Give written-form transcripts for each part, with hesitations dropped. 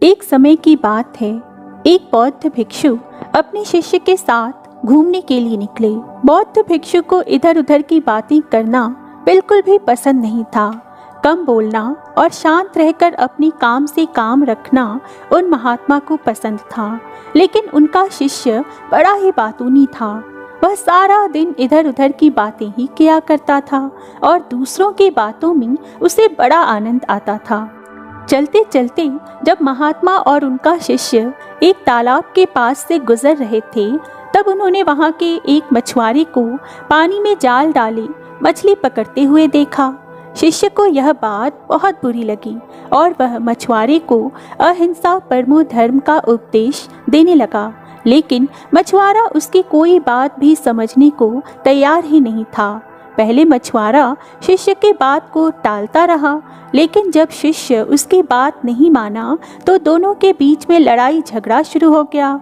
एक समय की बात है, एक बौद्ध भिक्षु अपने शिष्य के साथ घूमने के लिए निकले। बौद्ध भिक्षु को इधर उधर की बातें करना बिल्कुल भी पसंद नहीं था। कम बोलना और शांत रहकर अपनी काम से काम रखना उन महात्मा को पसंद था। लेकिन उनका शिष्य बड़ा ही बातूनी था। वह सारा दिन इधर उधर की बातें ही किया करता था और दूसरों की बातों में उसे बड़ा आनंद आता था। चलते चलते जब महात्मा और उनका शिष्य एक तालाब के पास से गुजर रहे थे, तब उन्होंने वहां के एक मछुआरे को पानी में जाल डाले मछली पकड़ते हुए देखा। शिष्य को यह बात बहुत बुरी लगी और वह मछुआरे को अहिंसा परमो धर्म का उपदेश देने लगा। लेकिन मछुआरा उसकी कोई बात भी समझने को तैयार ही नहीं था। पहले मछुआरा शिष्य के बात को टालता रहा, लेकिन जब शिष्य उसकी बात नहीं माना तो दोनों के बीच में लड़ाई झगड़ा शुरू हो गया।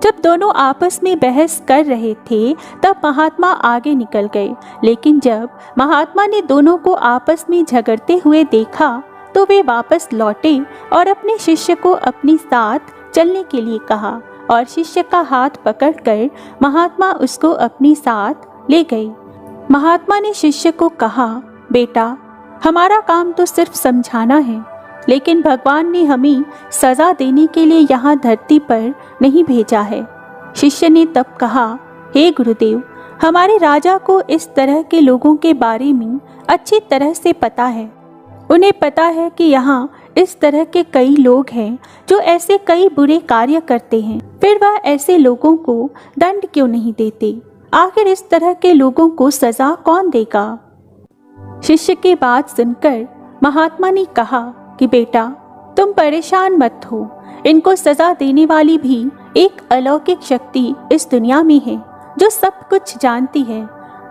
जब दोनों आपस में बहस कर रहे थे तब महात्मा आगे निकल गए। लेकिन जब महात्मा ने दोनों को आपस में झगड़ते हुए देखा तो वे वापस लौटे और अपने शिष्य को अपने साथ चलने के लिए कहा और शिष्य का हाथ पकड़कर महात्मा उसको अपने साथ ले गए। महात्मा ने शिष्य को कहा, बेटा, हमारा काम तो सिर्फ समझाना है, लेकिन भगवान ने हमें सजा देने के लिए यहाँ धरती पर नहीं भेजा है। शिष्य ने तब कहा, हे गुरुदेव, हमारे राजा को इस तरह के लोगों के बारे में अच्छी तरह से पता है। उन्हें पता है कि यहाँ इस तरह के कई लोग हैं जो ऐसे कई बुरे कार्य करते हैं, फिर वह ऐसे लोगों को दंड क्यों नहीं देते? आखिर इस तरह के लोगों को सजा कौन देगा? शिष्य की बात सुनकर महात्मा ने कहा कि बेटा, तुम परेशान मत हो। इनको सजा देने वाली भी एक अलौकिक शक्ति इस दुनिया में है जो सब कुछ जानती है।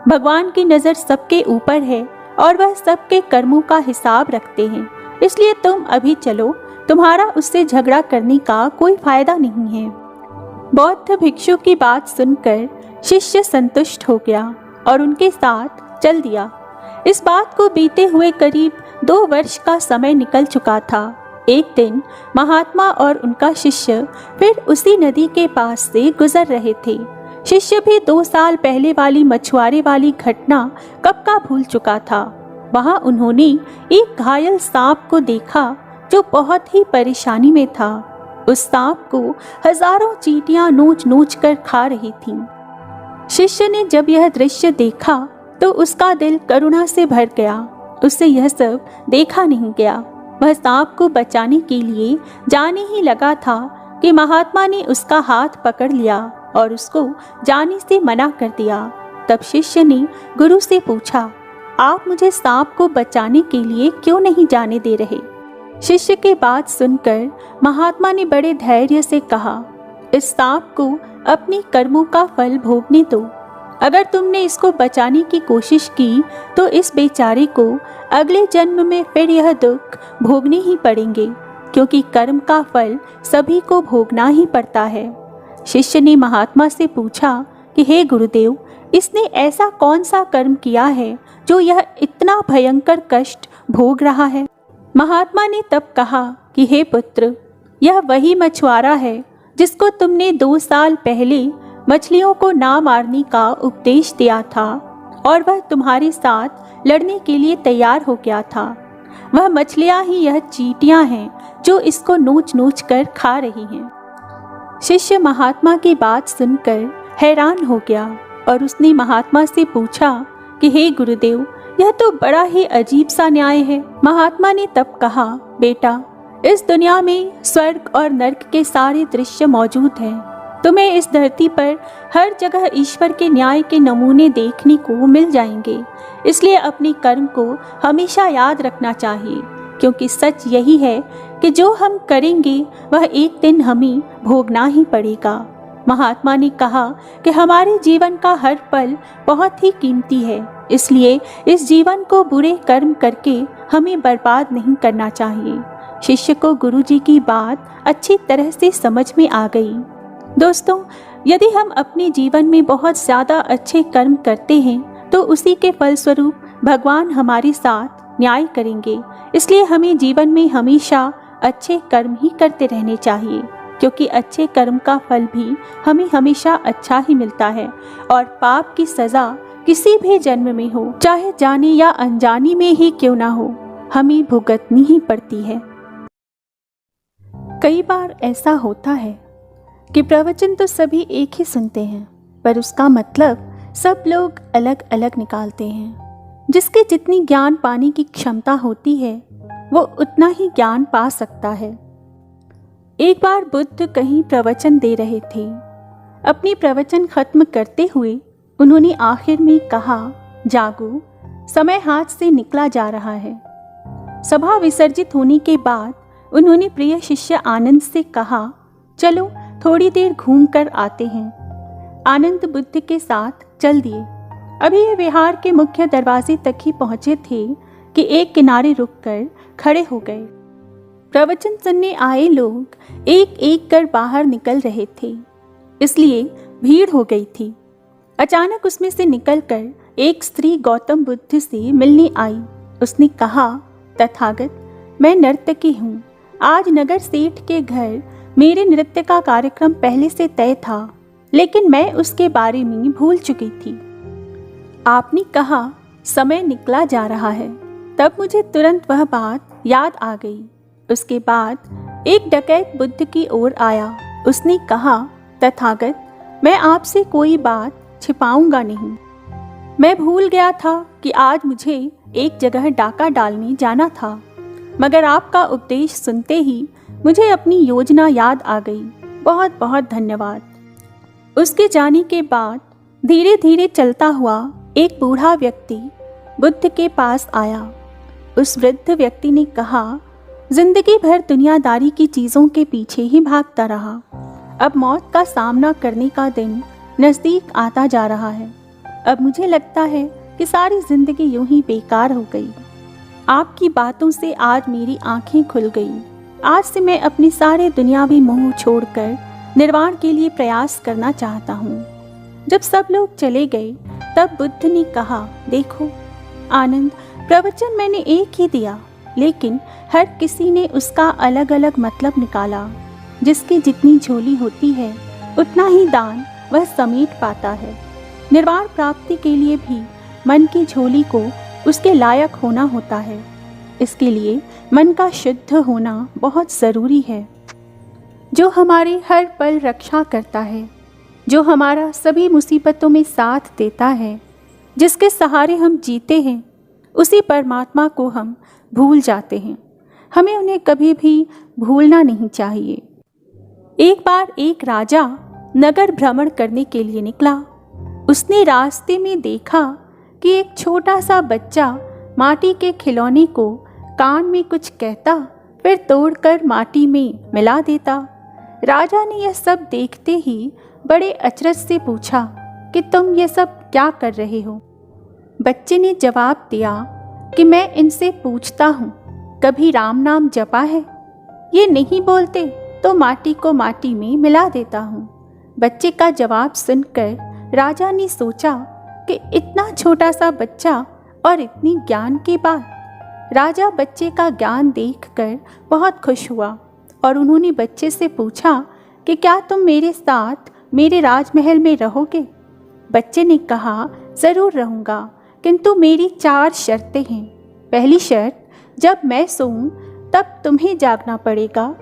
भगवान की नज़र सबके ऊपर है और वह सबके कर्मों का हिसाब रखते हैं। इसलिए तुम अभी चलो, तुम्हारा उससे झगड़ा करने का कोई फायदा नहीं है। बौद्ध भिक्षु की बात सुनकर शिष्य संतुष्ट हो गया और उनके साथ चल दिया। इस बात को बीते हुए करीब 2 वर्ष का समय निकल चुका था। एक दिन महात्मा और उनका शिष्य फिर उसी नदी के पास से गुजर रहे थे। शिष्य भी 2 साल पहले वाली मछुआरे वाली घटना कब का भूल चुका था। वहां उन्होंने एक घायल सांप को देखा जो बहुत ही परेशानी में था। उस सांप को हजारों चींटियां नोच नोच कर खा रही थीं। शिष्य ने जब यह दृश्य देखा तो उसका दिल करुणा से भर गया। उससे यह सब देखा नहीं गया। वह सांप को बचाने के लिए जाने ही लगा था कि महात्मा ने उसका हाथ पकड़ लिया और उसको जाने से मना कर दिया। तब शिष्य ने गुरु से पूछा, आप मुझे सांप को बचाने के लिए क्यों नहीं जाने दे रहे? शिष्य की बात सुनकर महात्मा ने बड़े धैर्य से कहा, इस सांप को अपने कर्मों का फल भोगने दो। अगर तुमने इसको बचाने की कोशिश की तो इस बेचारे को अगले जन्म में फिर यह दुख भोगने ही पड़ेंगे, क्योंकि कर्म का फल सभी को भोगना ही पड़ता है। शिष्य ने महात्मा से पूछा कि हे गुरुदेव, इसने ऐसा कौन सा कर्म किया है जो यह इतना भयंकर कष्ट भोग रहा है? महात्मा ने तब कहा कि हे पुत्र, यह वही मछुआरा है जिसको तुमने 2 साल पहले मछलियों को ना मारने का उपदेश दिया था और वह तुम्हारे साथ लड़ने के लिए तैयार हो गया था। वह मछलियां ही यह चींटियां हैं जो इसको नोच नोच कर खा रही हैं। शिष्य महात्मा की बात सुनकर हैरान हो गया और उसने महात्मा से पूछा कि हे गुरुदेव, यह तो बड़ा ही अजीब सा न्याय है। महात्मा ने तब कहा, बेटा, इस दुनिया में स्वर्ग और नर्क के सारे दृश्य मौजूद हैं। तुम्हें इस धरती पर हर जगह ईश्वर के न्याय के नमूने देखने को मिल जाएंगे। इसलिए अपने कर्म को हमेशा याद रखना चाहिए, क्योंकि सच यही है कि जो हम करेंगे वह एक दिन हमें भोगना ही पड़ेगा। महात्मा ने कहा कि हमारे जीवन का हर पल बहुत ही कीमती है, इसलिए इस जीवन को बुरे कर्म करके हमें बर्बाद नहीं करना चाहिए। शिष्य को गुरुजी की बात अच्छी तरह से समझ में आ गई। दोस्तों, यदि हम अपने जीवन में बहुत ज़्यादा अच्छे कर्म करते हैं तो उसी के फलस्वरूप भगवान हमारे साथ न्याय करेंगे। इसलिए हमें जीवन में हमेशा अच्छे कर्म ही करते रहने चाहिए, क्योंकि अच्छे कर्म का फल भी हमें हमेशा अच्छा ही मिलता है और पाप की सज़ा किसी भी जन्म में हो, चाहे जाने या अनजाने में ही क्यों ना हो, हमें भुगतनी ही पड़ती है। कई बार ऐसा होता है कि प्रवचन तो सभी एक ही सुनते हैं, पर उसका मतलब सब लोग अलग अलग निकालते हैं। जिसके जितनी ज्ञान पाने की क्षमता होती है वो उतना ही ज्ञान पा सकता है। एक बार बुद्ध कहीं प्रवचन दे रहे थे। अपनी प्रवचन खत्म करते हुए उन्होंने आखिर में कहा, जागो, समय हाथ से निकला जा रहा है। सभा विसर्जित होने के बाद उन्होंने प्रिय शिष्य आनंद से कहा, चलो थोड़ी देर घूम कर आते हैं। आनंद बुद्ध के साथ चल दिए। अभी ये विहार के मुख्य दरवाजे तक ही पहुंचे थे कि एक किनारे रुककर खड़े हो गए। प्रवचन सुनने आए लोग एक एक कर बाहर निकल रहे थे, इसलिए भीड़ हो गई थी। अचानक उसमें से निकलकर एक स्त्री गौतम बुद्ध से मिलने आई। उसने कहा, तथागत, मैं नर्तकी हूँ। आज नगर सेठ के घर मेरे नृत्य का कार्यक्रम पहले से तय था, लेकिन मैं उसके बारे में भूल चुकी थी। आपने कहा समय निकला जा रहा है, तब मुझे तुरंत वह बात याद आ गई। उसके बाद एक डकैत बुद्ध की ओर आया। उसने कहा, तथागत, मैं आपसे कोई बात छिपाऊंगा नहीं। मैं भूल गया था कि आज मुझे एक जगह डाका डालने जाना था, मगर आपका उपदेश सुनते ही मुझे अपनी योजना याद आ गई। बहुत बहुत धन्यवाद। उसके जाने के बाद धीरे धीरे चलता हुआ एक बूढ़ा व्यक्ति बुद्ध के पास आया। उस वृद्ध व्यक्ति ने कहा, जिंदगी भर दुनियादारी की चीज़ों के पीछे ही भागता रहा। अब मौत का सामना करने का दिन नज़दीक आता जा रहा है। अब मुझे लगता है कि सारी जिंदगी यूं ही बेकार हो गई। आपकी बातों से आज मेरी आंखें खुल गई। आज से मैं अपने सारे दुनियावी मोह छोड़कर निर्वाण के लिए प्रयास करना चाहता हूँ। जब सब लोग चले गए तब बुद्ध ने कहा, देखो आनंद, प्रवचन मैंने एक ही दिया, लेकिन हर किसी ने उसका अलग अलग मतलब निकाला। जिसकी जितनी झोली होती है उतना ही दान वह समेट पाता है। निर्वाण प्राप्ति के लिए भी मन की झोली को उसके लायक होना होता है। इसके लिए मन का शुद्ध होना बहुत ज़रूरी है। जो हमारी हर पल रक्षा करता है, जो हमारा सभी मुसीबतों में साथ देता है, जिसके सहारे हम जीते हैं, उसी परमात्मा को हम भूल जाते हैं। हमें उन्हें कभी भी भूलना नहीं चाहिए। एक बार एक राजा नगर भ्रमण करने के लिए निकला। उसने रास्ते में देखा कि एक छोटा सा बच्चा माटी के खिलौने को कान में कुछ कहता, फिर तोड़कर माटी में मिला देता। राजा ने यह सब देखते ही बड़े अचरज से पूछा कि तुम ये सब क्या कर रहे हो? बच्चे ने जवाब दिया कि मैं इनसे पूछता हूँ, कभी राम नाम जपा है? ये नहीं बोलते तो माटी को माटी में मिला देता हूँ। बच्चे का जवाब सुनकर राजा ने सोचा कि इतना छोटा सा बच्चा और इतनी ज्ञान की बात। राजा बच्चे का ज्ञान देखकर बहुत खुश हुआ और उन्होंने बच्चे से पूछा कि क्या तुम मेरे साथ मेरे राजमहल में रहोगे? बच्चे ने कहा, ज़रूर रहूँगा, किंतु मेरी 4 शर्तें हैं। पहली शर्त, जब मैं सोऊं तब तुम्हें जागना पड़ेगा।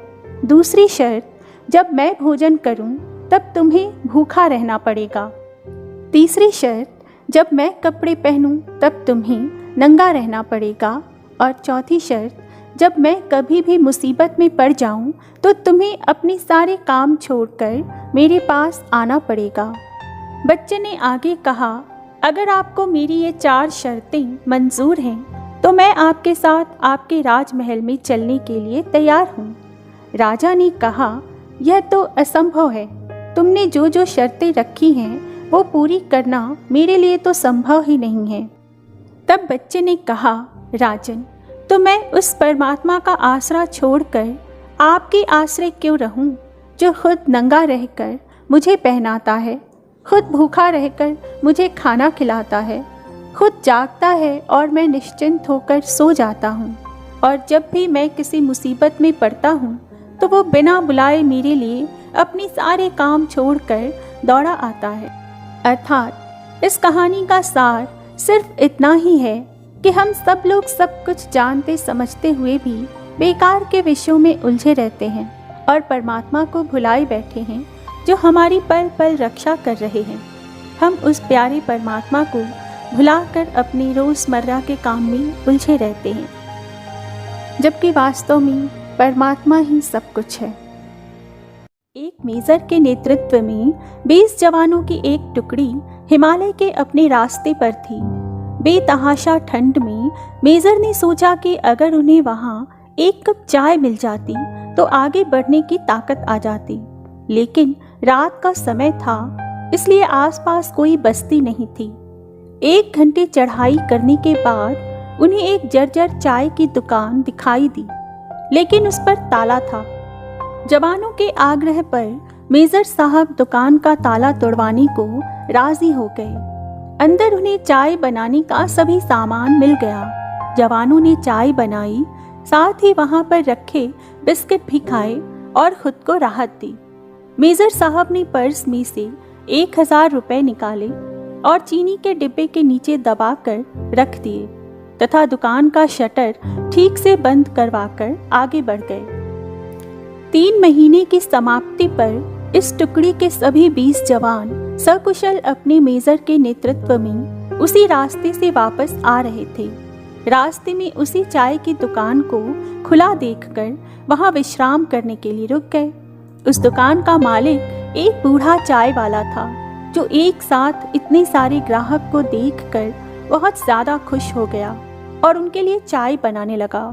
दूसरी शर्त, जब मैं भोजन करूं तब तुम्हें भूखा रहना पड़ेगा। तीसरी शर्त, जब मैं कपड़े पहनूं तब तुम्हें नंगा रहना पड़ेगा। और चौथी शर्त, जब मैं कभी भी मुसीबत में पड़ जाऊं तो तुम्हें अपने सारे काम छोड़कर मेरे पास आना पड़ेगा। बच्चे ने आगे कहा, अगर आपको मेरी ये 4 शर्तें मंजूर हैं तो मैं आपके साथ आपके राजमहल में चलने के लिए तैयार हूँ। राजा ने कहा, यह तो असंभव है। तुमने जो जो शर्तें रखी हैं वो पूरी करना मेरे लिए तो संभव ही नहीं है। तब बच्चे ने कहा, राजन, तो मैं उस परमात्मा का आसरा छोड़कर आपके आश्रय क्यों रहूं, जो खुद नंगा रहकर मुझे पहनाता है, खुद भूखा रहकर मुझे खाना खिलाता है, खुद जागता है और मैं निश्चिंत होकर सो जाता हूँ। और जब भी मैं किसी मुसीबत में पड़ता हूँ तो वो बिना बुलाए मेरे लिए अपने सारे काम छोड़कर दौड़ा आता है। अर्थात इस कहानी का सार सिर्फ इतना ही है कि हम सब लोग सब कुछ जानते समझते हुए भी बेकार के विषयों में उलझे रहते हैं और परमात्मा को भुलाए बैठे हैं जो हमारी पल पल रक्षा कर रहे हैं। हम उस प्यारे परमात्मा को भुलाकर अपने रोज़मर्रा के काम में उलझे रहते हैं, जबकि वास्तव में परमात्मा ही सब कुछ है। एक मेजर के नेतृत्व में 20 जवानों की एक टुकड़ी हिमालय के अपने रास्ते पर थी। बेतहाशा ठंड में मेजर ने सोचा कि अगर उन्हें वहां एक कप चाय मिल जाती तो आगे बढ़ने की ताकत आ जाती, लेकिन रात का समय था, इसलिए आसपास कोई बस्ती नहीं थी। 1 घंटे चढ़ाई करने के बाद उन्हें एक जर्जर चाय की दुकान दिखाई दी, लेकिन उस पर ताला था। जवानों के आग्रह पर मेजर साहब दुकान का ताला तोड़वाने को राजी हो गए। अंदर उन्हें चाय बनाने का सभी सामान मिल गया। जवानों ने चाय बनाई, साथ ही वहां पर रखे बिस्किट भी खाए और खुद को राहत दी। मेजर साहब ने पर्स में से 1000 रुपए निकाले और चीनी के डिब्बे के नीचे दबाकर रख दिए तथा दुकान का शटर ठीक से बंद करवाकर आगे बढ़ गए। 3 महीने की समाप्ति पर इस टुकड़ी के सभी 20 जवान सकुशल अपने मेजर के नेतृत्व में उसी रास्ते से वापस आ रहे थे। रास्ते में उसी चाय की दुकान को खुला देखकर वहां विश्राम करने के लिए रुक गए। उस दुकान का मालिक एक बूढ़ा चाय वाला था, जो एक साथ इतने सारे ग्राहक को देखकर बहुत ज्यादा खुश हो गया और उनके लिए चाय बनाने लगा।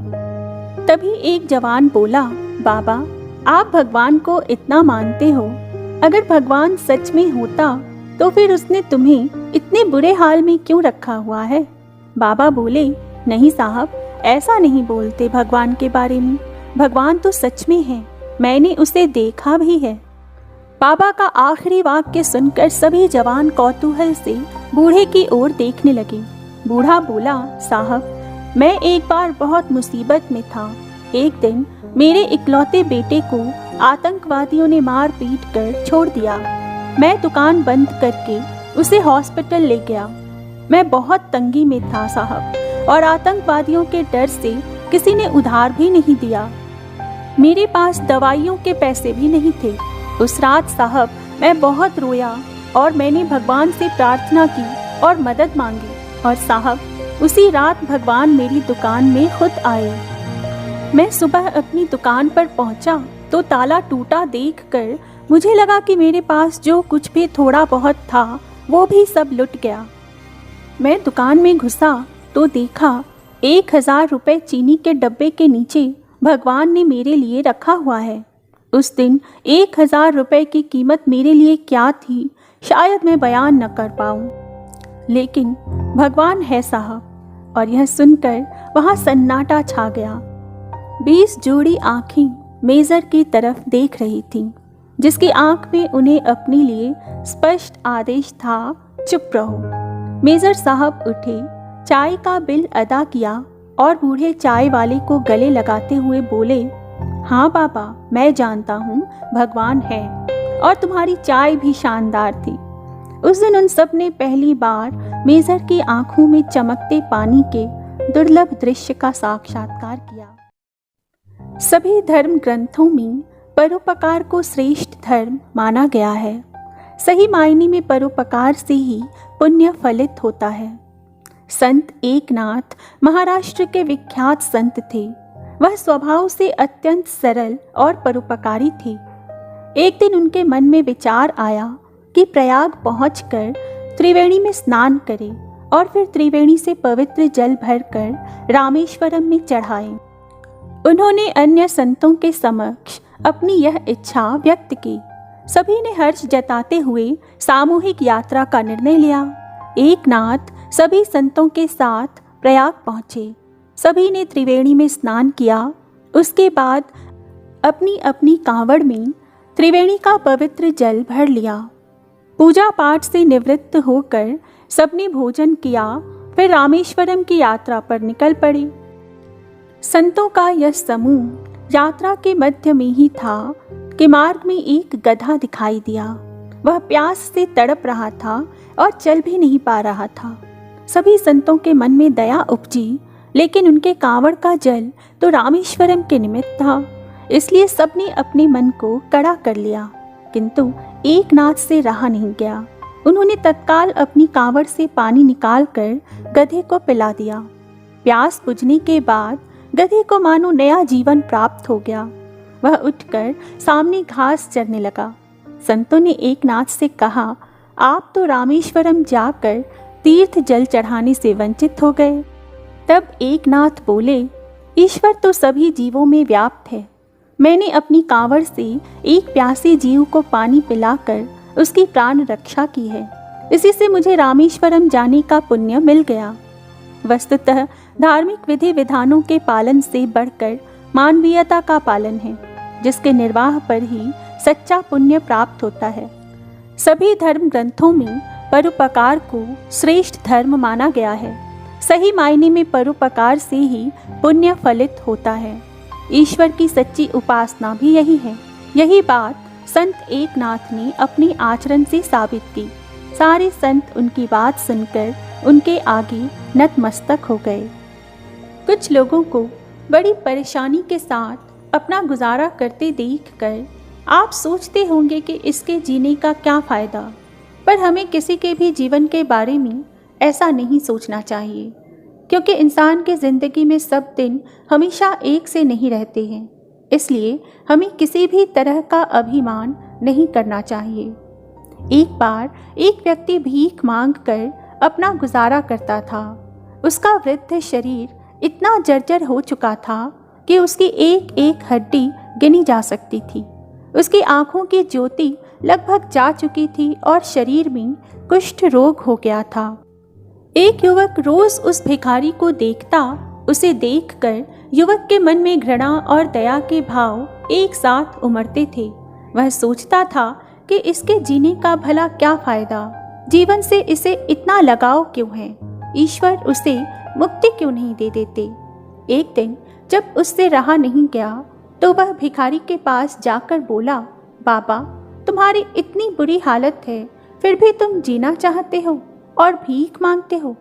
तभी एक जवान बोला, बाबा, आप भगवान को इतना मानते हो, अगर भगवान सच में होता तो फिर उसने तुम्हें इतने बुरे हाल में क्यों रखा हुआ है? बाबा बोले, नहीं साहब, ऐसा नहीं बोलते भगवान के बारे में। भगवान तो सच में है, मैंने उसे देखा भी है। बाबा का आखिरी वाक्य सुनकर सभी जवान कौतूहल से बूढ़े की ओर देखने लगे। बूढ़ा बोला, साहब, मैं एक बार बहुत मुसीबत में था। एक दिन मेरे इकलौते बेटे को आतंकवादियों ने मार पीट कर छोड़ दिया। मैं दुकान बंद करके उसे हॉस्पिटल ले गया। मैं बहुत तंगी में था साहब, और आतंकवादियों के डर से किसी ने उधार भी नहीं दिया। मेरे पास दवाइयों के पैसे भी नहीं थे। उस रात साहब मैं बहुत रोया और मैंने भगवान से प्रार्थना की और मदद मांगी, और साहब उसी रात भगवान मेरी दुकान में खुद आए। मैं सुबह अपनी दुकान पर पहुंचा तो ताला टूटा देखकर मुझे लगा कि मेरे पास जो कुछ भी थोड़ा बहुत था वो भी सब लुट गया। मैं दुकान में घुसा तो देखा 1000 रुपए चीनी के डब्बे के नीचे भगवान ने मेरे लिए रखा हुआ है। उस दिन 1000 रुपए की कीमत मेरे लिए क्या थी शायद मैं बयान न कर पाऊं, लेकिन भगवान है साहब। और यह सुनकर वहां सन्नाटा छा गया। 20 जोड़ी आंखें मेजर की तरफ देख रही थीं, जिसकी आंख में उन्हें अपने लिए स्पष्ट आदेश था, चुप रहो। मेजर साहब उठे, चाय का बिल अदा किया और बूढ़े चाय वाले को गले लगाते हुए बोले, हाँ बाबा, मैं जानता हूँ भगवान है और तुम्हारी चाय भी शानदार थी। उस दिन उन सब ने पहली बार मेजर की आंखों में चमकते पानी के दुर्लभ दृश्य का साक्षात्कार किया। सभी धर्म ग्रंथों में परोपकार को श्रेष्ठ धर्म माना गया है। सही मायने में परोपकार से ही पुण्य फलित होता है। संत एकनाथ महाराष्ट्र के विख्यात संत थे। वह स्वभाव से अत्यंत सरल और परोपकारी थे। एक दिन उनके मन में विचार आया कि प्रयाग पहुंचकर त्रिवेणी में स्नान करें और फिर त्रिवेणी से पवित्र जल भरकर रामेश्वरम में चढ़ाएं। उन्होंने अन्य संतों के समक्ष अपनी यह इच्छा व्यक्त की। सभी ने हर्ष जताते हुए सामूहिक यात्रा का निर्णय लिया। एकनाथ सभी संतों के साथ प्रयाग पहुंचे। सभी ने त्रिवेणी में स्नान किया। उसके बाद अपनी अपनी कांवड़ में त्रिवेणी का पवित्र जल भर लिया। पूजा पाठ से निवृत्त होकर सबने भोजन किया, फिर रामेश्वरम की यात्रा पर निकल पड़े। संतों का यह समूह यात्रा के मध्य में ही था कि मार्ग में एक गधा दिखाई दिया। वह प्यास से तड़प रहा था और चल भी नहीं पा रहा था। सभी संतों के मन में दया उपजी, लेकिन उनके कांवड़ का जल तो रामेश्वरम के निमित्त था, इसलिए सबने अपने मन को कड़ा कर लिया। किंतु एकनाथ से रहा नहीं गया। उन्होंने तत्काल अपनी कांवड़ से पानी निकालकर गधे को पिला दिया। प्यास बुझने के बाद गधे को मानो नया जीवन प्राप्त हो गया। वह उठकर सामने घास चरने लगा। संतों ने एकनाथ से कहा, आप तो रामेश्वरम जाकर तीर्थ जल चढ़ाने से वंचित हो गए। तब एकनाथ बोले, ईश्वर तो सभी जीवों में व्याप्त है। मैंने अपनी कांवड़ से एक प्यासे जीव को पानी पिलाकर उसकी प्राण रक्षा की है। इसी से मुझे रामेश्वरम जाने का पुण्य मिल गया। वस्तुतः धार्मिक विधि विधानों के पालन से बढ़कर मानवीयता का पालन है, जिसके निर्वाह पर ही सच्चा पुण्य प्राप्त होता है। सभी धर्म ग्रंथों में परोपकार को श्रेष्ठ धर्म माना गया है। सही मायने में परोपकार से ही पुण्य फलित होता है। ईश्वर की सच्ची उपासना भी यही है। यही बात संत एकनाथ ने अपने आचरण से साबित की। सारे संत उनकी बात सुनकर उनके आगे नतमस्तक हो गए। कुछ लोगों को बड़ी परेशानी के साथ अपना गुजारा करते देखकर आप सोचते होंगे कि इसके जीने का क्या फ़ायदा, पर हमें किसी के भी जीवन के बारे में ऐसा नहीं सोचना चाहिए, क्योंकि इंसान की ज़िंदगी में सब दिन हमेशा एक से नहीं रहते हैं। इसलिए हमें किसी भी तरह का अभिमान नहीं करना चाहिए। एक बार एक व्यक्ति भीख मांगकर अपना गुजारा करता था। उसका वृद्ध शरीर इतना जर्जर हो चुका था कि उसकी एक एक हड्डी गिनी जा सकती थी। उसकी आंखों की ज्योति लगभग जा चुकी थी और शरीर में कुष्ठ रोग हो गया था। एक युवक रोज उस भिखारी को देखता। उसे देखकर युवक के मन में घृणा और दया के भाव एक साथ उमड़ते थे। वह सोचता था कि इसके जीने का भला क्या फायदा, जीवन से इसे इतना लगाव क्यों है, ईश्वर उसे मुक्ति क्यों नहीं दे देते। एक दिन जब उससे रहा नहीं गया तो वह भिखारी के पास जाकर बोला, बाबा, तुम्हारी इतनी बुरी हालत है, फिर भी तुम जीना चाहते हो और भीख मांगते हो।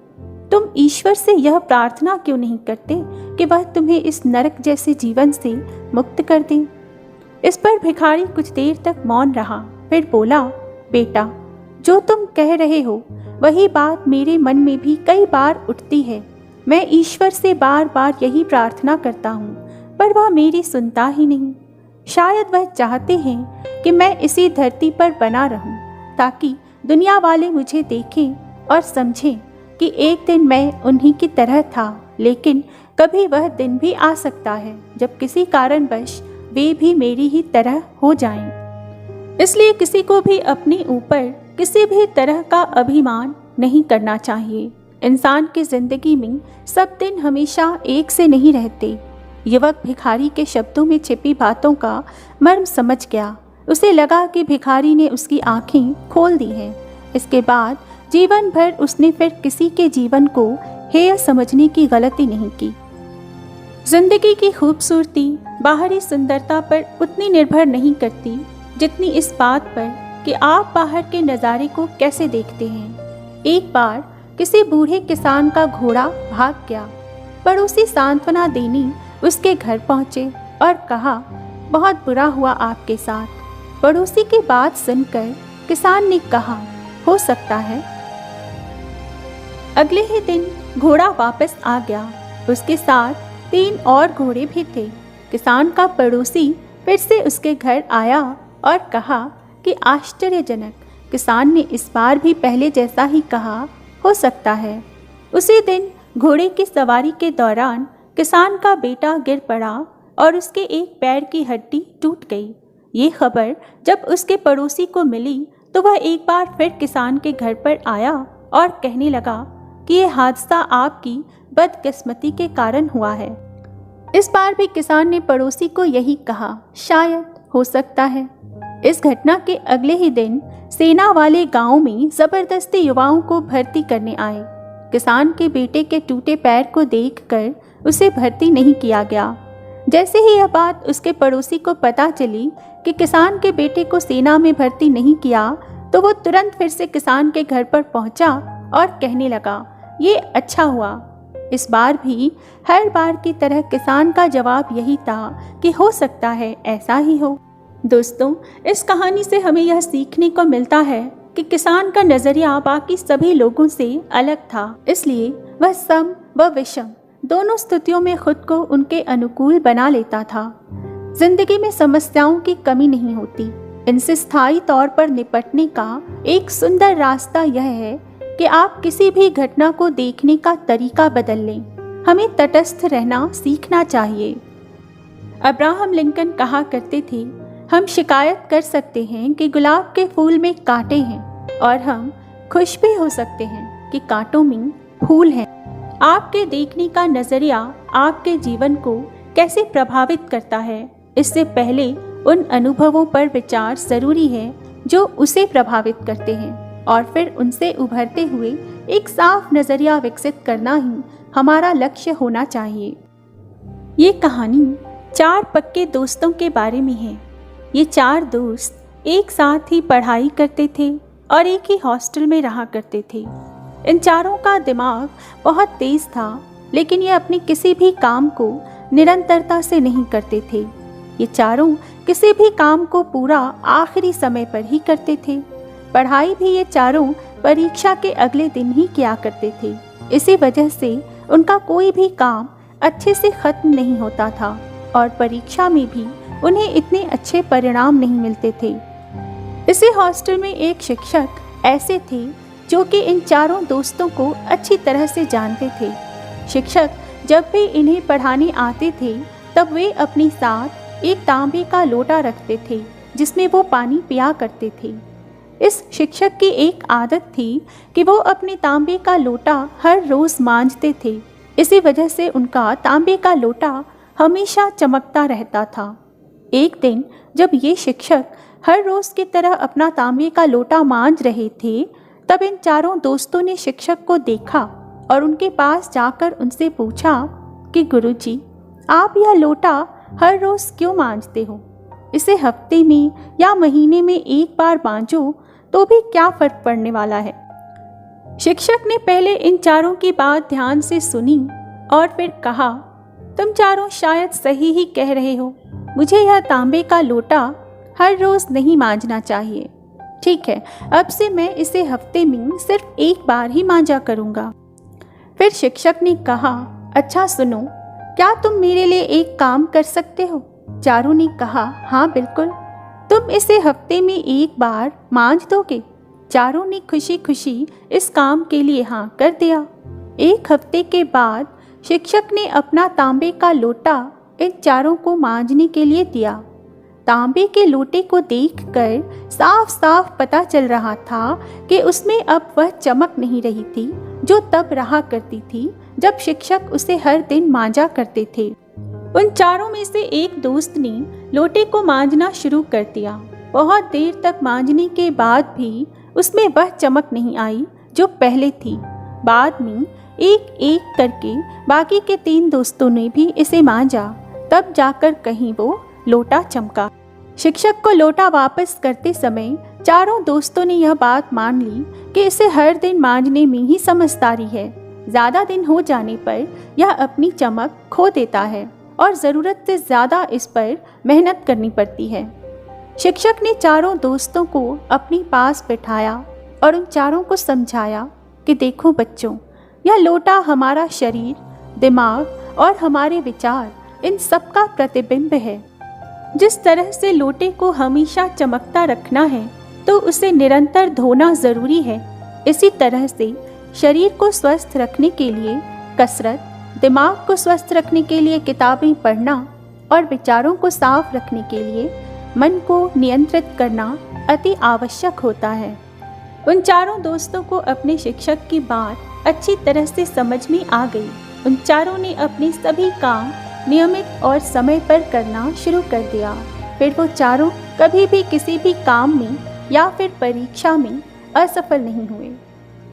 तुम ईश्वर से यह प्रार्थना क्यों नहीं करते कि वह तुम्हें इस नरक जैसे जीवन से मुक्त कर दे। इस पर भिखारी कुछ देर तक मौन रहा, फिर बोला, बेटा, जो तुम कह रहे हो वही बात मेरे मन में भी कई बार उठती है। मैं ईश्वर से बार बार यही प्रार्थना करता हूँ, पर वह मेरी सुनता ही नहीं। शायद वह चाहते हैं कि मैं इसी धरती पर बना रहूं, ताकि दुनिया वाले मुझे देखें और समझें कि एक दिन मैं उन्हीं की तरह था। लेकिन कभी वह दिन भी आ सकता है जब किसी कारणवश वे भी मेरी ही तरह हो जाएं। इसलिए किसी को भी अपने ऊपर किसी भी तरह का अभिमान नहीं करना चाहिए। इंसान की जिंदगी में सब दिन हमेशा एक से नहीं रहते। युवक भिखारी के शब्दों में छिपी बातों का मर्म समझ गया। उसे लगा कि भिखारी ने उसकी आंखें खोल दी हैं। इसके बाद जीवन भर उसने फिर किसी के जीवन को हेय समझने की गलती नहीं की। जिंदगी की खूबसूरती बाहरी सुंदरता पर उतनी निर्भर नहीं करती जितनी इस बात पर कि आप बाहर के नज़ारे को कैसे देखते हैं। एक बार किसी बूढ़े किसान का घोड़ा भाग गया। पड़ोसी सांत्वना देने उसके घर पहुंचे और कहा, बहुत बुरा हुआ आपके साथ। पड़ोसी की बात सुनकर किसान ने कहा, हो सकता है। अगले ही दिन घोड़ा वापस आ गया। उसके साथ 3 और घोड़े भी थे। किसान का पड़ोसी फिर से उसके घर आया और कहा कि आश्चर्यजनक, किसान ने इस बार भी पहले जैसा ही कहा, हो सकता है। उसी दिन घोड़े की सवारी के दौरान किसान का बेटा गिर पड़ा और उसके एक पैर की हड्डी टूट गई। ये खबर जब उसके पड़ोसी को मिली तो वह एक बार फिर किसान के घर पर आया और कहने लगा कि ये हादसा आपकी बदकिस्मती के कारण हुआ है। इस बार भी किसान ने पड़ोसी को यही कहा, शायद, हो सकता है। इस घटना के अगले ही दिन सेना वाले गांव में जबरदस्ती युवाओं को भर्ती करने आए। किसान के बेटे के टूटे पैर को देखकर उसे भर्ती नहीं किया गया। जैसे ही यह बात उसके पड़ोसी को पता चली कि किसान के बेटे को सेना में भर्ती नहीं किया, तो वो तुरंत फिर से किसान के घर पर पहुंचा और कहने लगा, ये अच्छा हुआ। इस बार भी हर बार की तरह किसान का जवाब यही था कि हो सकता है ऐसा ही हो। दोस्तों, इस कहानी से हमें यह सीखने को मिलता है कि किसान का नजरिया बाकी सभी लोगों से अलग था, इसलिए वह सम व विषम दोनों स्थितियों में खुद को उनके अनुकूल बना लेता था। जिंदगी में समस्याओं की कमी नहीं होती, इनसे स्थायी तौर पर निपटने का एक सुंदर रास्ता यह है कि आप किसी भी घटना को देखने का तरीका बदल लें। हमें तटस्थ रहना सीखना चाहिए। अब्राहम लिंकन कहा करते थे, हम शिकायत कर सकते हैं कि गुलाब के फूल में कांटे हैं, और हम खुश भी हो सकते हैं कि कांटों में फूल हैं। आपके देखने का नजरिया आपके जीवन को कैसे प्रभावित करता है, इससे पहले उन अनुभवों पर विचार जरूरी है जो उसे प्रभावित करते हैं, और फिर उनसे उभरते हुए एक साफ नजरिया विकसित करना ही हमारा लक्ष्य होना चाहिए। ये कहानी 4 पक्के दोस्तों के बारे में है। ये 4 दोस्त एक साथ ही पढ़ाई करते थे और एक ही हॉस्टल में रहा करते थे। इन चारों का दिमाग बहुत तेज था, लेकिन ये अपने किसी भी काम को निरंतरता से नहीं करते थे। ये चारों किसी भी काम को पूरा आखिरी समय पर ही करते थे। पढ़ाई भी ये चारों परीक्षा के अगले दिन ही किया करते थे। इसी वजह से उनका कोई भी काम अच्छे से खत्म नहीं होता था और परीक्षा में भी उन्हें इतने अच्छे परिणाम नहीं मिलते थे। इसी हॉस्टल में एक शिक्षक ऐसे थे जो कि इन चारों दोस्तों को अच्छी तरह से जानते थे। शिक्षक जब भी इन्हें पढ़ाने आते थे, तब वे अपने साथ एक तांबे का लोटा रखते थे जिसमें वो पानी पिया करते थे। इस शिक्षक की एक आदत थी कि वो अपने तांबे का लोटा हर रोज मांजते थे। इसी वजह से उनका तांबे का लोटा हमेशा चमकता रहता था। एक दिन जब ये शिक्षक हर रोज की तरह अपना तांबे का लोटा मांज रहे थे, तब इन चारों दोस्तों ने शिक्षक को देखा और उनके पास जाकर उनसे पूछा कि गुरुजी, आप यह लोटा हर रोज क्यों मांजते हो? इसे हफ्ते में या महीने में एक बार मांजो तो भी क्या फर्क पड़ने वाला है। शिक्षक ने पहले इन चारों की बात ध्यान से सुनी और फिर कहा, तुम चारों शायद सही ही कह रहे हो। मुझे यह तांबे का लोटा हर रोज नहीं मांजना चाहिए। ठीक है, अब से मैं इसे हफ्ते में सिर्फ एक बार ही मांजा करूँगा। फिर शिक्षक ने कहा, अच्छा सुनो, क्या तुम मेरे लिए एक काम कर सकते हो? चारों ने कहा, हाँ बिल्कुल। तुम इसे हफ्ते में एक बार मांज दोगे? चारों ने खुशी खुशी इस काम के लिए हाँ कर दिया। एक हफ्ते के बाद शिक्षक ने अपना तांबे का लोटा इन चारों को मांजने के लिए दिया। तांबे के लोटे को देखकर साफ साफ पता चल रहा था कि उसमें अब वह चमक नहीं रही थी जो तब रहा करती थी जब शिक्षक उसे हर दिन मांजा करते थे। उन चारों में से एक दोस्त ने लोटे को मांजना शुरू कर दिया। बहुत देर तक मांजने के बाद भी उसमें वह चमक नहीं आई जो पहले थी। बाद में एक एक करके बाकी के 3 दोस्तों ने भी इसे मांजा, तब जाकर कहीं वो लोटा चमका। शिक्षक को लोटा वापस करते समय चारों दोस्तों ने यह बात मान ली कि इसे हर दिन मांजने में ही समझदारी है। ज़्यादा दिन हो जाने पर यह अपनी चमक खो देता है और ज़रूरत से ज़्यादा इस पर मेहनत करनी पड़ती है। शिक्षक ने चारों दोस्तों को अपने पास बिठाया और उन चारों को समझाया कि देखो बच्चों, यह लोटा हमारा शरीर, दिमाग और हमारे विचार, इन सब का प्रतिबिंब है। जिस तरह से लोटे को हमेशा चमकता रखना है तो उसे निरंतर धोना ज़रूरी है, इसी तरह से शरीर को स्वस्थ रखने के लिए कसरत, दिमाग को स्वस्थ रखने के लिए किताबें पढ़ना और विचारों को साफ रखने के लिए मन को नियंत्रित करना अति आवश्यक होता है। उन चारों दोस्तों को अपने शिक्षक की बात अच्छी तरह से समझ में आ गई। उन चारों ने अपने सभी काम नियमित और समय पर करना शुरू कर दिया। फिर वो चारों कभी भी किसी भी काम में या फिर परीक्षा में असफल नहीं हुए।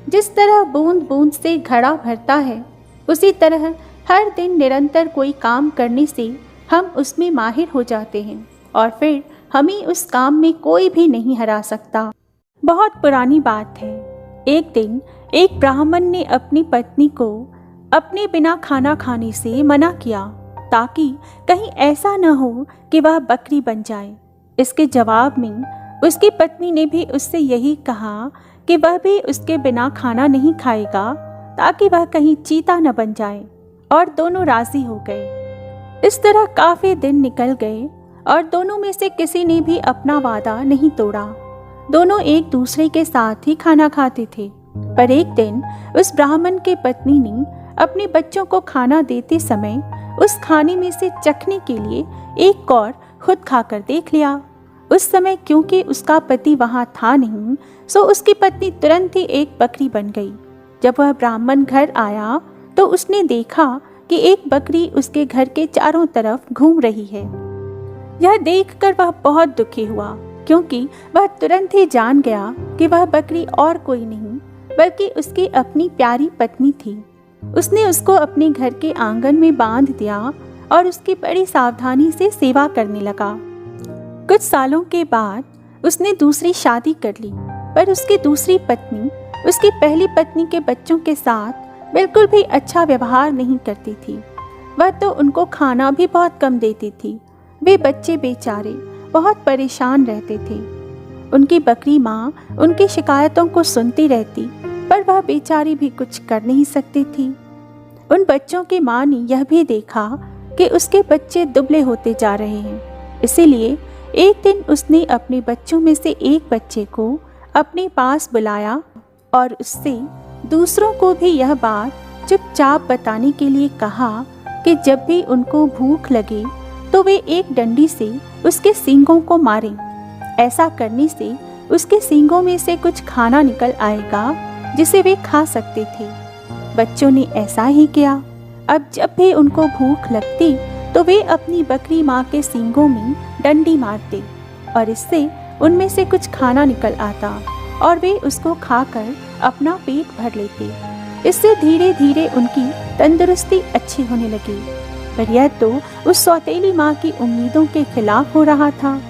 जिस तरह बूंद बूंद से घड़ा भरता है, उसी तरह हर दिन निरंतर कोई काम करने से हम उसमें माहिर हो जाते हैं और फिर हमें उस काम में कोई भी नहीं हरा सकता। बहुत पुरानी बात है। एक दिन एक ब्राह्मण ने अपनी पत्नी को अपने बिना खाना खाने से मना किया ताकि कहीं ऐसा न हो कि वह बकरी बन जाए। इसके जवाब में उसकी पत्नी ने भी उससे यही कहा कि वह भी उसके बिना खाना नहीं खाएगा ताकि वह कहीं चीता न बन जाए, और दोनों राजी हो गए। इस तरह काफ़ी दिन निकल गए और दोनों में से किसी ने भी अपना वादा नहीं तोड़ा। दोनों एक दूसरे के साथ ही खाना खाते थे। पर एक दिन उस ब्राह्मण के पत्नी ने अपने बच्चों को खाना देते समय उस खाने में से चखने के लिए एक कौर खुद खाकर देख लिया। उस समय क्योंकि उसका पति वहाँ था नहीं, सो उसकी पत्नी तुरंत ही एक बकरी बन गई। जब वह ब्राह्मण घर आया तो उसने देखा कि एक बकरी उसके घर के चारों तरफ घूम रही है। यह देखकर वह बहुत दुखी हुआ, क्योंकि वह तुरंत ही जान गया कि वह बकरी और कोई नहीं बल्कि उसकी अपनी प्यारी पत्नी थी। उसने उसको अपने घर के आंगन में बांध दिया और उसकी बड़ी सावधानी से सेवा करने लगा। कुछ सालों के बाद उसने दूसरी शादी कर ली, पर उसकी दूसरी पत्नी उसकी पहली पत्नी के बच्चों के साथ बिल्कुल भी अच्छा व्यवहार नहीं करती थी। वह तो उनको खाना भी बहुत कम देती थी। वे बच्चे बेचारे बहुत परेशान रहते थे। उनकी बकरी माँ उनकी शिकायतों को सुनती रहती, पर वह बेचारी भी कुछ कर नहीं सकती थी। उन बच्चों की माँ ने यह भी देखा कि उसके बच्चे दुबले होते जा रहे हैं। इसीलिए एक दिन उसने अपने बच्चों में से एक बच्चे को अपने पास बुलाया और उससे दूसरों को भी यह बात चुपचाप बताने के लिए कहा कि जब भी उनको भूख लगे तो वे एक डंडी से उसके सींगों को मारें। ऐसा करने से उसके सींगों में से कुछ खाना निकल आएगा जिसे वे खा सकते थे। बच्चों ने ऐसा ही किया। अब जब भी उनको भूख लगती तो वे अपनी बकरी माँ के सींगों में डंडी मारते और इससे उनमें से कुछ खाना निकल आता और वे उसको खाकर अपना पेट भर लेते। इससे धीरे धीरे उनकी तंदुरुस्ती अच्छी होने लगी। पर यह तो उस सौतेली माँ की उम्मीदों के खिलाफ हो रहा था।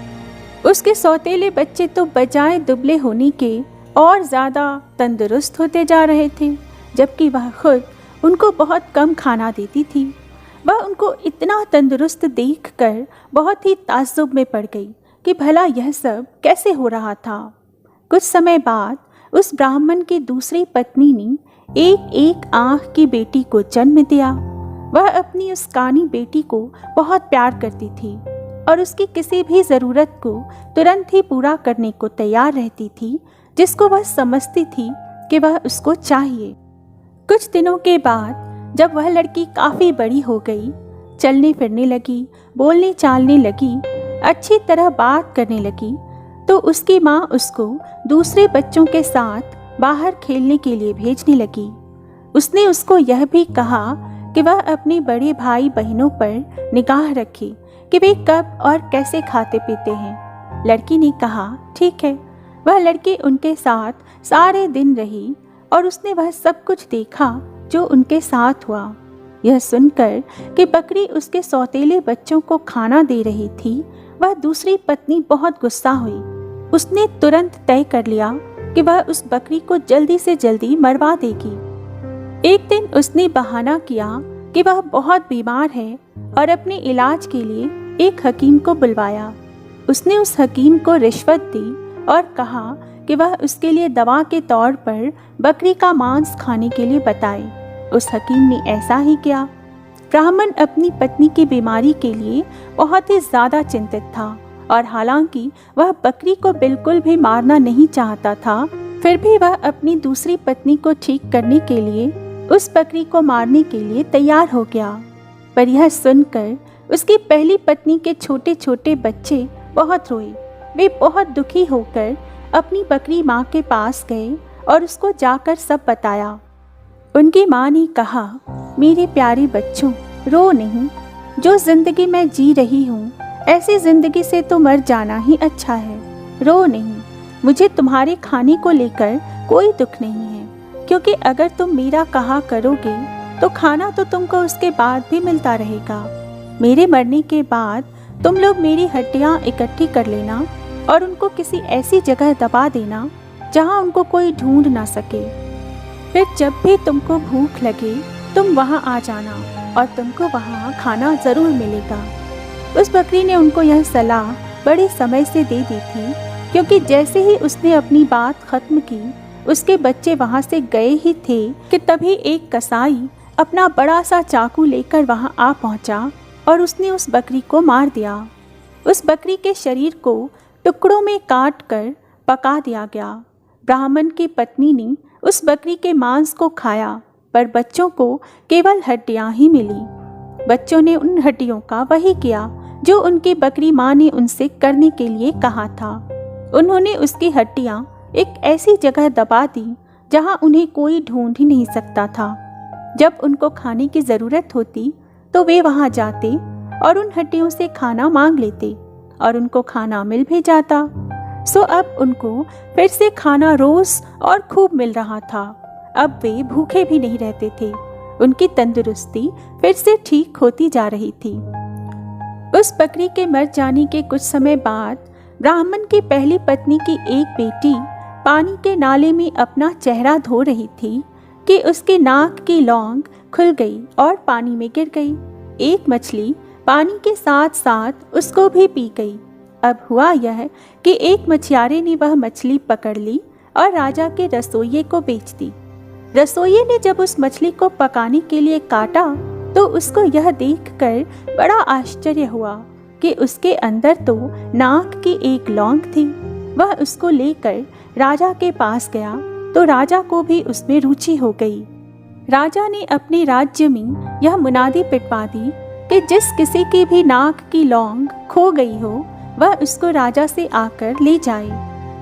उसके सौतेले बच्चे तो बजाय दुबले होने के और ज़्यादा तंदुरुस्त होते जा रहे थे, जबकि वह खुद उनको बहुत कम खाना देती थी। वह उनको इतना तंदुरुस्त देखकर बहुत ही ताज्जुब में पड़ गई कि भला यह सब कैसे हो रहा था। कुछ समय बाद उस ब्राह्मण की दूसरी पत्नी ने एक एक आँख की बेटी को जन्म दिया। वह अपनी उस कानी बेटी को बहुत प्यार करती थी और उसकी किसी भी ज़रूरत को तुरंत ही पूरा करने को तैयार रहती थी, जिसको वह समझती थी कि वह उसको चाहिए। कुछ दिनों के बाद जब वह लड़की काफ़ी बड़ी हो गई, चलने फिरने लगी, बोलने चालने लगी, अच्छी तरह बात करने लगी, तो उसकी माँ उसको दूसरे बच्चों के साथ बाहर खेलने के लिए भेजने लगी। उसने उसको यह भी कहा कि वह अपने बड़े भाई बहनों पर निगाह रखे कि वे कब और कैसे खाते पीते हैं। लड़की ने कहा ठीक है। वह लड़की उनके साथ सारे दिन रही और उसने वह सब कुछ देखा जो उनके साथ हुआ। यह सुनकर कि बकरी उसके सौतेले बच्चों को खाना दे रही थी, वह दूसरी पत्नी बहुत गुस्सा हुई। उसने तुरंत तय कर लिया कि वह उस बकरी को जल्दी से जल्दी मरवा देगी। एक दिन उसने बहाना किया कि वह बहुत बीमार है और अपने इलाज के लिए एक हकीम को बुलवाया। उसने उस हकीम को रिश्वत दी और कहा कि वह उसके लिए दवा के तौर पर बकरी का मांस खाने के लिए बताए। उस हकीम ने ऐसा ही किया। ब्राह्मण अपनी पत्नी की बीमारी के लिए बहुत ही ज़्यादा चिंतित था और हालांकि वह बकरी को बिल्कुल भी मारना नहीं चाहता था, फिर भी वह अपनी दूसरी पत्नी को ठीक करने के लिए उस बकरी को मारने के लिए तैयार हो गया। पर यह सुनकर उसकी पहली पत्नी के छोटे छोटे बच्चे बहुत रोए। वे बहुत दुखी होकर अपनी बकरी माँ के पास गए और उसको जाकर सब बताया। उनकी माँ ने कहा, मेरे प्यारे बच्चों, रो नहीं। जो जिंदगी मैं जी रही हूँ, ऐसी जिंदगी से तो मर जाना ही अच्छा है। रो नहीं। मुझे तुम्हारे खाने को लेकर कोई दुख नहीं है, क्योंकि अगर तुम मेरा कहा करोगे तो खाना तो तुमको उसके बाद भी मिलता रहेगा। मेरे मरने के बाद तुम लोग मेरी हड्डियाँ इकट्ठी कर लेना और उनको किसी ऐसी जगह दबा देना जहाँ उनको कोई ढूंढ ना सके। फिर जब भी तुमको भूख लगे तुम वहाँ आ जाना और तुमको वहाँ खाना ज़रूर मिलेगा। उस बकरी ने उनको यह सलाह बड़े समय से दे दी थी, क्योंकि जैसे ही उसने अपनी बात ख़त्म की उसके बच्चे वहाँ से गए ही थे कि तभी एक कसाई अपना बड़ा सा चाकू लेकर वहाँ आ पहुँचा और उसने उस बकरी को मार दिया। उस बकरी के शरीर को टुकड़ों में काट कर पका दिया गया। ब्राह्मण की पत्नी ने उस बकरी के मांस को खाया, पर बच्चों को केवल हड्डियां ही मिली। बच्चों ने उन हड्डियों का वही किया जो उनकी बकरी माँ ने उनसे करने के लिए कहा था। उन्होंने उसकी हड्डियां एक ऐसी जगह दबा दी जहां उन्हें कोई ढूंढ ही नहीं सकता था। जब उनको खाने की ज़रूरत होती तो वे वहां जाते और उन हड्डियों से खाना मांग लेते और उनको खाना मिल भी जाता। सो अब उनको फिर से खाना रोज और खूब मिल रहा था। अब वे भूखे भी नहीं रहते थे। उनकी तंदुरुस्ती फिर से ठीक होती जा रही थी। उस बकरी के मर जाने के कुछ समय बाद ब्राह्मण की पहली पत्नी की एक बेटी पानी के नाले में अपना चेहरा धो रही थी कि उसके नाक की लौंग खुल गई और पानी में गिर गई। एक मछली पानी के साथ साथ उसको भी पी गई। अब हुआ यह कि एक मछियारे ने वह मछली पकड़ ली और राजा के रसोइये को बेच दी। रसोइये ने जब उस मछली को पकाने के लिए काटा तो उसको यह देखकर बड़ा आश्चर्य हुआ कि उसके अंदर तो नाक की एक लौंग थी। वह उसको लेकर राजा के पास गया तो राजा को भी उसमें रुचि हो गई। राजा ने अपने राज्य में यह मुनादी पिटवा दी कि जिस किसी की भी नाक की लौंग खो गई हो वह उसको राजा से आकर ले जाए।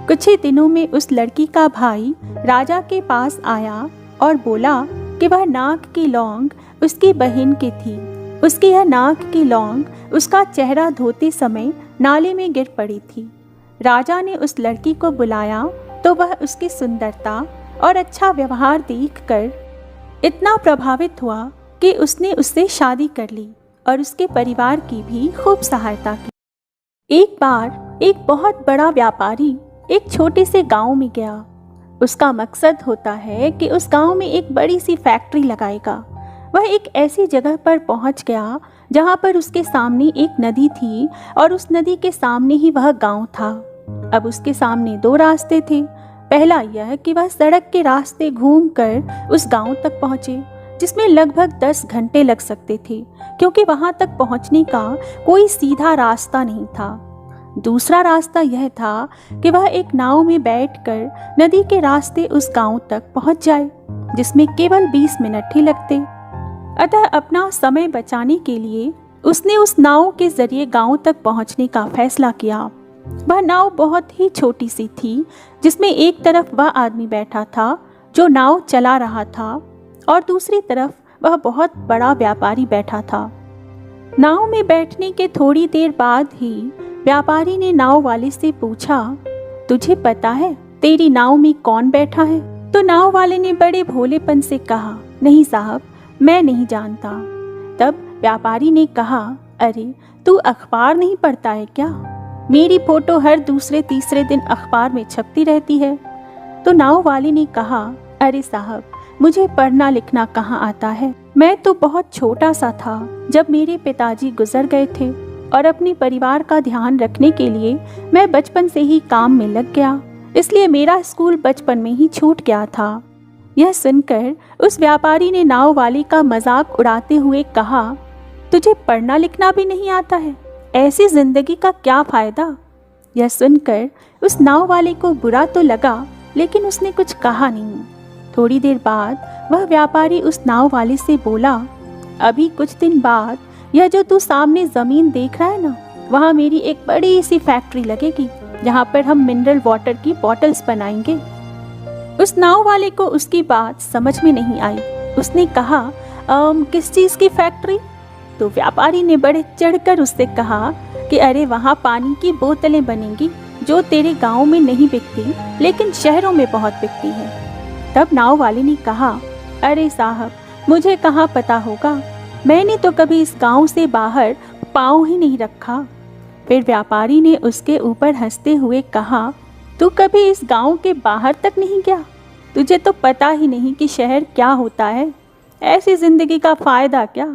कुछ ही दिनों में उस लड़की का भाई राजा के पास आया और बोला कि वह नाक की लौंग उसकी बहन की थी। उसकी यह नाक की लौंग उसका चेहरा धोते समय नाले में गिर पड़ी थी। राजा ने उस लड़की को बुलाया तो वह उसकी सुंदरता और अच्छा व्यवहार देखकर इतना प्रभावित हुआ कि उसने उससे शादी कर ली और उसके परिवार की भी खूब सहायता की। एक बार एक बहुत बड़ा व्यापारी एक छोटे से गांव में गया। उसका मकसद होता है कि उस गांव में एक बड़ी सी फैक्ट्री लगाएगा। वह एक ऐसी जगह पर पहुंच गया जहां पर उसके सामने एक नदी थी और उस नदी के सामने ही वह गांव था। अब उसके सामने दो रास्ते थे। पहला यह कि वह सड़क के रास्ते घूमकर उस गांव तक पहुंचे, जिसमें लगभग 10 घंटे लग सकते थे, क्योंकि वहां तक पहुंचने का कोई सीधा रास्ता नहीं था। दूसरा रास्ता यह था कि वह एक नाव में बैठकर नदी के रास्ते उस गांव तक पहुंच जाए, जिसमें केवल 20 मिनट ही लगते। अतः अपना समय बचाने के लिए उसने उस नाव के जरिए गांव तक पहुंचने का फैसला किया। वह नाव बहुत ही छोटी सी थी, जिसमें एक तरफ वह आदमी बैठा था जो नाव चला रहा था और दूसरी तरफ वह बहुत बड़ा व्यापारी बैठा था। नाव में बैठने के थोड़ी देर बाद ही व्यापारी ने नाव वाले से पूछा, तुझे पता है तेरी नाव में कौन बैठा है? तो नाव वाले ने बड़े भोलेपन से कहा, नहीं साहब, मैं नहीं जानता। तब व्यापारी ने कहा, अरे तू अखबार नहीं पढ़ता है क्या? मेरी फोटो हर दूसरे तीसरे दिन अखबार में छपती रहती है। तो नाव वाले ने कहा, अरे साहब, मुझे पढ़ना लिखना कहाँ आता है। मैं तो बहुत छोटा सा था जब मेरे पिताजी गुजर गए थे और अपने परिवार का ध्यान रखने के लिए मैं बचपन से ही काम में लग गया, इसलिए मेरा स्कूल बचपन में ही छूट गया था। यह सुनकर उस व्यापारी ने नाव वाले का मजाक उड़ाते हुए कहा, तुझे पढ़ना लिखना भी नहीं आता है, ऐसी जिंदगी का क्या फायदा? यह सुनकर उस नाव वाले को बुरा तो लगा, लेकिन उसने कुछ कहा नहीं। थोड़ी देर बाद वह व्यापारी उस नाव वाले से बोला, अभी कुछ दिन बाद यह जो तू सामने जमीन देख रहा है ना, वहाँ मेरी एक बड़ी सी फैक्ट्री लगेगी जहाँ पर हम मिनरल वाटर की बॉटल्स बनाएंगे। उस नाव वाले को उसकी बात समझ में नहीं आई। उसने कहा, किस चीज़ की फैक्ट्री? तो व्यापारी ने बड़े चढ़कर उससे कहा कि अरे वहाँ पानी की बोतलें बनेंगी जो तेरे गांव में नहीं बिकती लेकिन शहरों में बहुत बिकती हैं। तब नाव वाले ने कहा, अरे साहब, मुझे कहाँ पता होगा, मैंने तो कभी इस गांव से बाहर पाँव ही नहीं रखा। फिर व्यापारी ने उसके ऊपर हंसते हुए कहा, तू कभी इस गांव के बाहर तक नहीं गया? तुझे तो पता ही नहीं कि शहर क्या होता है। ऐसी जिंदगी का फायदा क्या?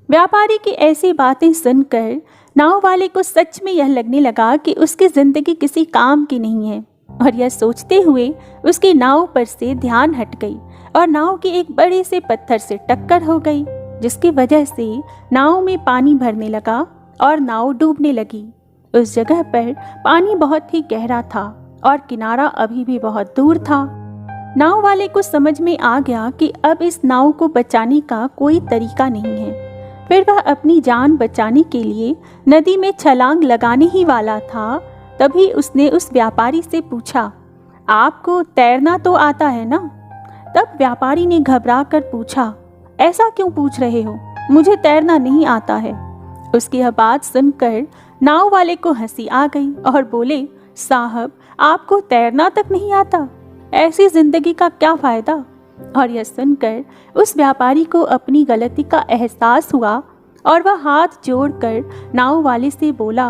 व्यापारी की ऐसी बातें सुनकर नाव वाले को सच में यह लगने लगा कि उसकी जिंदगी किसी काम की नहीं है, और यह सोचते हुए उसकी नाव पर से ध्यान हट गई और नाव की एक बड़े से पत्थर से टक्कर हो गई, जिसकी वजह से नाव में पानी भरने लगा और नाव डूबने लगी। उस जगह पर पानी बहुत ही गहरा था और किनारा अभी भी बहुत दूर था। नाव वाले को समझ में आ गया कि अब इस नाव को बचाने का कोई तरीका नहीं है। फिर वह अपनी जान बचाने के लिए नदी में छलांग लगाने ही वाला था, तभी उसने उस व्यापारी से पूछा, आपको तैरना तो आता है ना? तब व्यापारी ने घबरा कर पूछा, ऐसा क्यों पूछ रहे हो? मुझे तैरना नहीं आता है। उसकी यह बात सुनकर नाव वाले को हंसी आ गई और बोले, साहब, आपको तैरना तक नहीं आता? ऐसी जिंदगी का क्या फायदा? और यह सुनकर उस व्यापारी को अपनी गलती का एहसास हुआ और वह हाथ जोड़कर नाव वाले से बोला,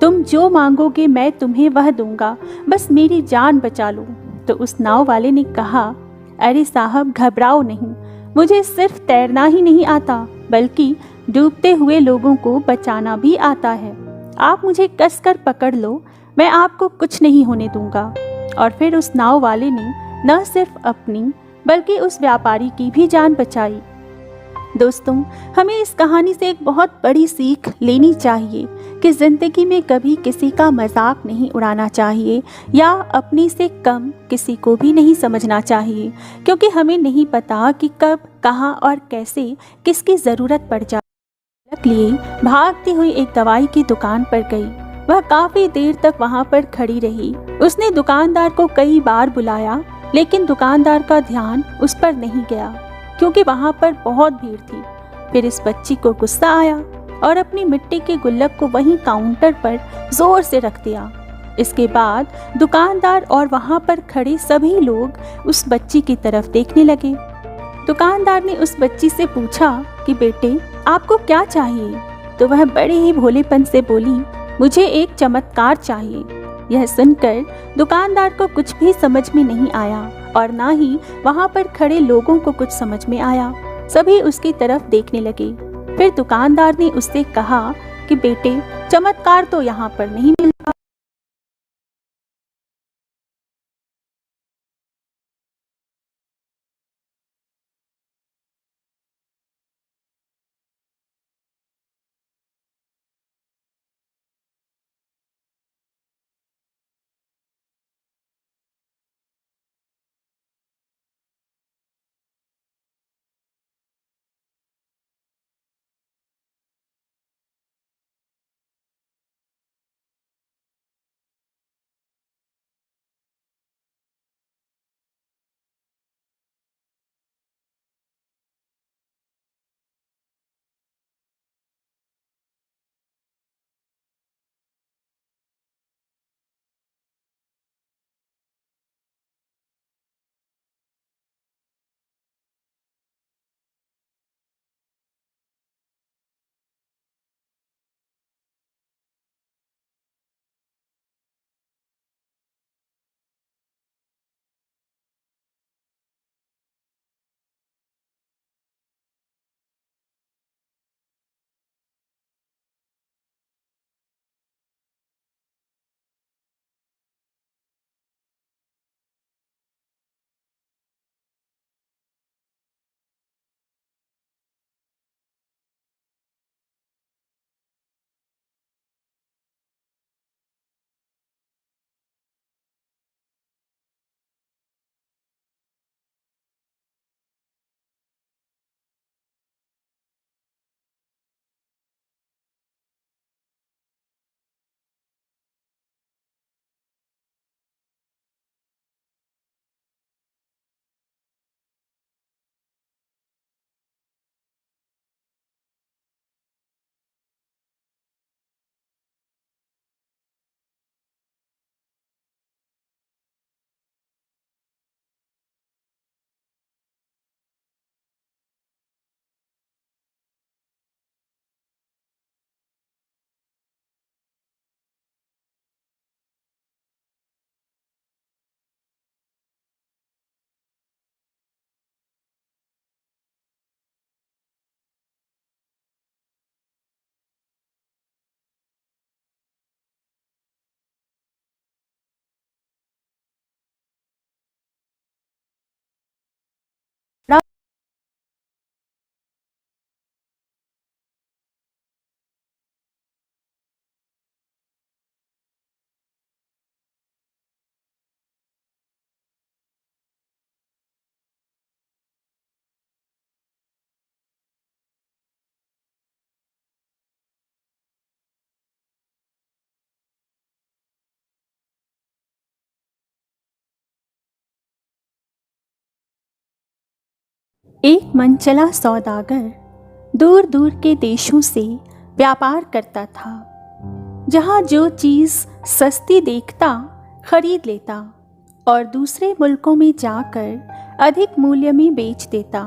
तुम जो मांगोगे मैं तुम्हें वह दूंगा, बस मेरी जान बचा लो। तो उस नाव वाले ने कहा, अरे साहब, घबराओ नहीं, मुझे सिर्फ तैरना ही नहीं आता बल्कि डूबते हुए लोगों को बचाना भी आता है। आप मुझे कसकर पकड़ लो, मैं आपको कुछ नहीं होने दूंगा। और फिर उस नाव वाले ने न सिर्फ अपनी बल्कि उस व्यापारी की भी जान बचाई। दोस्तों, हमें इस कहानी से एक बहुत बड़ी सीख लेनी चाहिए कि ज़िंदगी में कभी किसी का मजाक नहीं उड़ाना चाहिए या अपने से कम किसी को भी नहीं समझना चाहिए, क्योंकि हमें नहीं पता कि कब, कहाँ और कैसे किसकी ज़रूरत पड़ जाए। लिए भागती हुई एक दवाई की दुकान पर गई। वह काफी देर तक वहां पर खड़ी रही। उसने दुकानदार को कई बार बुलाया, लेकिन दुकानदार का ध्यान उस पर नहीं गया क्योंकि वहां पर बहुत भीड़ थी। फिर इस बच्ची को गुस्सा आया और अपनी मिट्टी के गुल्लक को वहीं काउंटर पर जोर से रख दिया। इसके बाद दुकानदार और वहां पर खड़े सभी लोग उस बच्ची की तरफ देखने लगे। दुकानदार ने उस बच्ची से पूछा कि बेटे, आपको क्या चाहिए? तो वह बड़े ही भोलेपन से बोली, मुझे एक चमत्कार चाहिए। यह सुनकर दुकानदार को कुछ भी समझ में नहीं आया और ना ही वहां पर खड़े लोगों को कुछ समझ में आया। सभी उसकी तरफ देखने लगे। फिर दुकानदार ने उससे कहा कि बेटे, चमत्कार तो यहाँ पर नहीं मिलता। एक मनचला सौदागर दूर दूर के देशों से व्यापार करता था। जहाँ जो चीज़ सस्ती देखता खरीद लेता और दूसरे मुल्कों में जाकर अधिक मूल्य में बेच देता।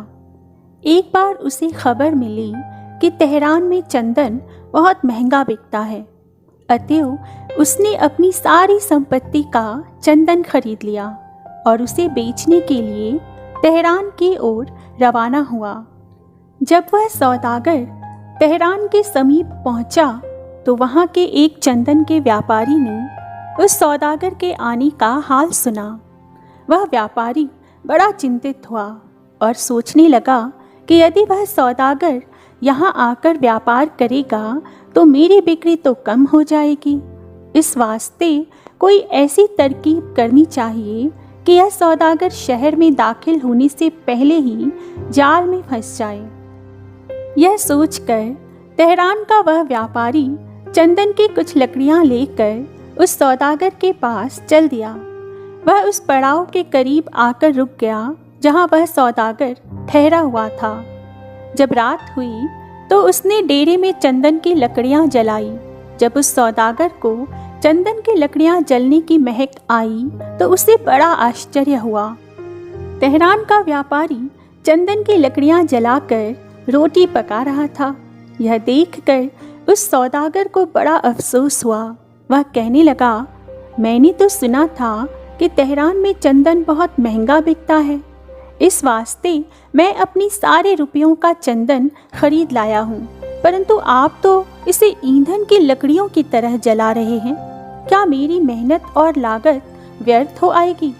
एक बार उसे खबर मिली कि तेहरान में चंदन बहुत महंगा बिकता है। अतएव उसने अपनी सारी संपत्ति का चंदन खरीद लिया और उसे बेचने के लिए तेहरान की ओर रवाना हुआ। जब वह सौदागर तेहरान के समीप पहुंचा तो वहां के एक चंदन के व्यापारी ने उस सौदागर के आने का हाल सुना। वह व्यापारी बड़ा चिंतित हुआ और सोचने लगा कि यदि वह सौदागर यहाँ आकर व्यापार करेगा तो मेरी बिक्री तो कम हो जाएगी। इस वास्ते कोई ऐसी तरकीब करनी चाहिए कि यह सौदागर शहर में दाखिल होने से पहले ही जाल में फंस जाए। यह सोचकर तेहरान का वह व्यापारी चंदन की कुछ लकड़ियां लेकर उस सौदागर के पास चल दिया। वह उस पड़ाव के करीब आकर रुक गया जहां वह सौदागर ठहरा हुआ था। जब रात हुई तो उसने डेरे में चंदन की लकड़ियां जलाई। जब उस सौदागर को चंदन की लकड़ियां जलने की महक आई तो उसे बड़ा आश्चर्य हुआ। तेहरान का व्यापारी चंदन की लकड़ियां जलाकर रोटी पका रहा था। यह देखकर उस सौदागर को बड़ा अफसोस हुआ। वह कहने लगा, मैंने तो सुना था कि तेहरान में चंदन बहुत महंगा बिकता है। इस वास्ते मैं अपनी सारे रुपयों का चंदन खरीद लाया हूँ, परंतु आप तो इसे ईंधन की लकड़ियों की तरह जला रहे हैं। क्या मेरी मेहनत और लागत व्यर्थ हो आएगी?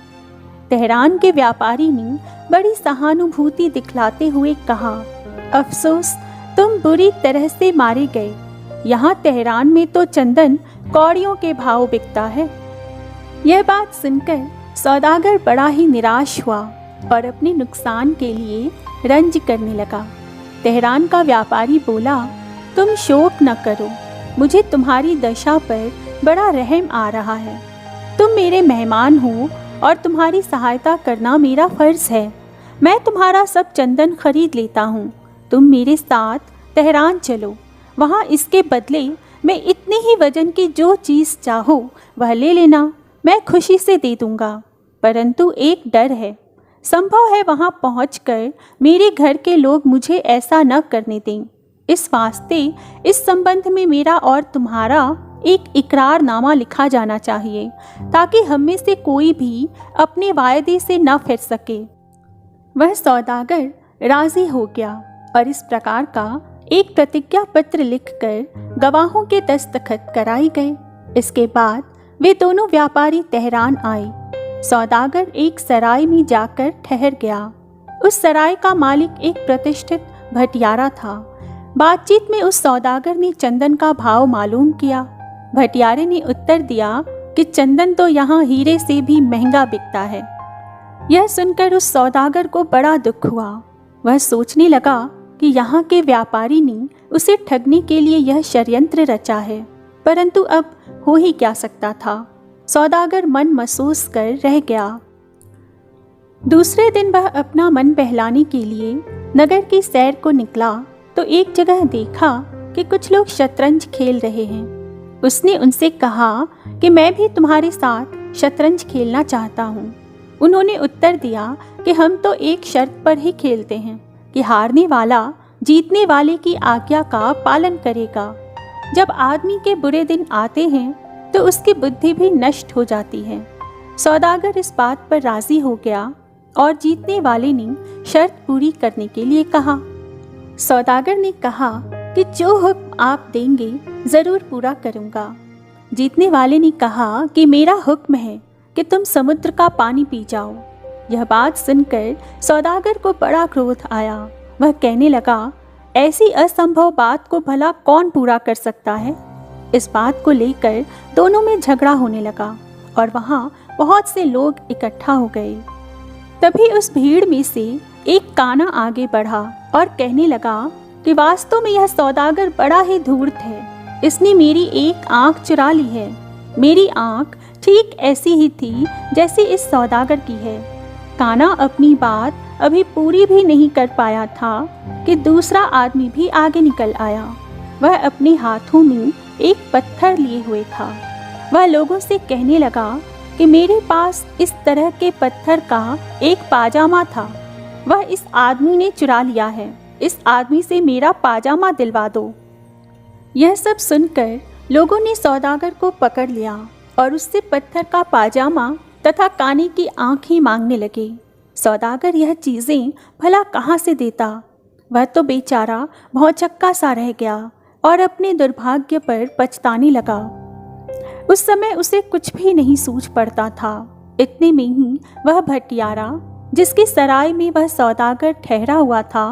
तेहरान के व्यापारी ने बड़ी सहानुभूति दिखलाते हुए कहा, अफसोस, तुम बुरी तरह से मारे गए। यहाँ तेहरान में तो चंदन कौड़ियों के भाव बिकता है। यह बात सुनकर सौदागर बड़ा ही निराश हुआ और अपने नुकसान के लिए रंज करने लगा। तेहरान का व्यापारी बोला, तुम शोक न करो, मुझे तुम्हारी दशा पर बड़ा रहम आ रहा है। तुम मेरे मेहमान हो और तुम्हारी सहायता करना मेरा फर्ज है। मैं तुम्हारा सब चंदन खरीद लेता हूँ। तुम मेरे साथ तेहरान चलो। वहाँ इसके बदले मैं इतने ही वजन की जो चीज़ चाहो वह ले लेना, मैं खुशी से दे दूँगा। परंतु एक डर है, संभव है वहाँ पहुँचकर मेरे घर के लोग मुझे ऐसा न करने दें। इस वास्ते इस संबंध में मेरा और तुम्हारा एक इकरारनामा लिखा जाना चाहिए, ताकि हम में से कोई भी अपने वायदे से न फिर सके। वह सौदागर राजी हो गया और इस प्रकार का एक प्रतिज्ञा पत्र लिखकर गवाहों के दस्तखत कराए गए। इसके बाद वे दोनों व्यापारी तेहरान आए। सौदागर एक सराय में जाकर ठहर गया। उस सराय का मालिक एक प्रतिष्ठित भटियारा था। बातचीत में उस सौदागर ने चंदन का भाव मालूम किया। भटियारे ने उत्तर दिया कि चंदन तो यहाँ हीरे से भी महंगा बिकता है। यह सुनकर उस सौदागर को बड़ा दुख हुआ। वह सोचने लगा कि यहाँ के व्यापारी ने उसे ठगने के लिए यह षड्यंत्र रचा है, परंतु अब हो ही क्या सकता था। सौदागर मन महसूस कर रह गया। दूसरे दिन वह अपना मन बहलाने के लिए नगर की सैर को निकला तो एक जगह देखा कि कुछ लोग शतरंज खेल रहे हैं। उसने उनसे कहा कि मैं भी तुम्हारे साथ शतरंज खेलना चाहता हूँ। उन्होंने उत्तर दिया कि हम तो एक शर्त पर ही खेलते हैं कि हारने वाला जीतने वाले की आज्ञा का पालन करेगा। जब आदमी के बुरे दिन आते हैं तो उसकी बुद्धि भी नष्ट हो जाती है। सौदागर इस बात पर राजी हो गया और जीतने वाले ने शर्त पूरी करने के लिए कहा। सौदागर ने कहा कि जो हुक्म आप देंगे ज़रूर पूरा करूँगा। जीतने वाले ने कहा कि मेरा हुक्म है कि तुम समुद्र का पानी पी जाओ। यह बात सुनकर सौदागर को बड़ा क्रोध आया। वह कहने लगा, ऐसी असंभव बात को भला कौन पूरा कर सकता है। इस बात को लेकर दोनों में झगड़ा होने लगा और वहाँ बहुत से लोग इकट्ठा हो गए। तभी उस भीड़ में से एक काना आगे बढ़ा और कहने लगा कि वास्तव में यह सौदागर बड़ा ही धूर्त है। इसने मेरी एक आँख चुरा ली है। मेरी आँख ठीक ऐसी ही थी जैसी इस सौदागर की है। काना अपनी बात अभी पूरी भी नहीं कर पाया था कि दूसरा आदमी भी आगे निकल आया। वह अपने हाथों में एक पत्थर लिए हुए था। वह लोगों से कहने लगा कि मेरे पास इस तरह के पत्थर का एक पाजामा था, वह इस आदमी ने चुरा लिया है, इस आदमी से मेरा पाजामा दिलवा दो। यह सब सुनकर लोगों ने सौदागर को पकड़ लिया और उससे पत्थर का पाजामा तथा काने की आंखें मांगने लगे। सौदागर यह चीज़ें भला कहाँ से देता? वह तो बेचारा भौचक्का सा रह गया और अपने दुर्भाग्य पर पछताने लगा। उस समय उसे कुछ भी नहीं सूझ पड़ता था। इतने में ही वह भटियारा, जिसकी सराय में वह सौदागर ठहरा हुआ था,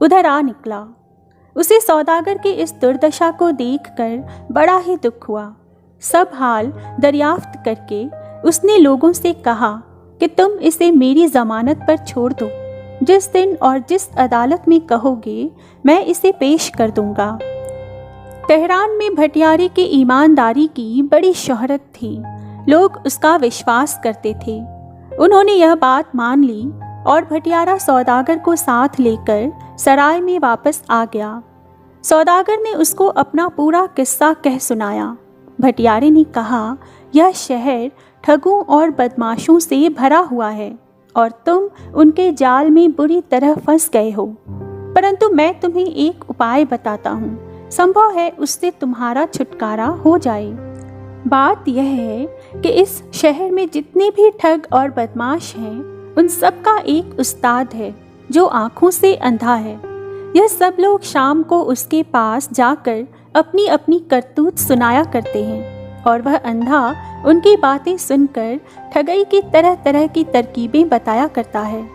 उधर आ निकला। उसे सौदागर की इस दुर्दशा को देखकर बड़ा ही दुख हुआ। सब हाल दरियाफ्त करके उसने लोगों से कहा कि तुम इसे मेरी जमानत पर छोड़ दो। जिस दिन और जिस अदालत में कहोगे मैं इसे पेश कर दूंगा। तेहरान में भटियारे की ईमानदारी की बड़ी शोहरत थी। लोग उसका विश्वास करते थे। उन्होंने यह बात मान ली और भटियारा सौदागर को साथ लेकर सराय में वापस आ गया। सौदागर ने उसको अपना पूरा किस्सा कह सुनाया। भटियारे ने कहा, यह शहर ठगों और बदमाशों से भरा हुआ है और तुम उनके जाल में बुरी तरह फंस गए हो। परंतु मैं तुम्हें एक उपाय बताता हूँ, संभव है उससे तुम्हारा छुटकारा हो जाए। बात यह है कि इस शहर में जितने भी ठग और बदमाश हैं, उन सब का एक उस्ताद है जो आँखों से अंधा है। यह सब लोग शाम को उसके पास जाकर अपनी अपनी करतूत सुनाया करते हैं और वह अंधा उनकी बातें सुनकर ठगई की तरह तरह की तरकीबें बताया करता है।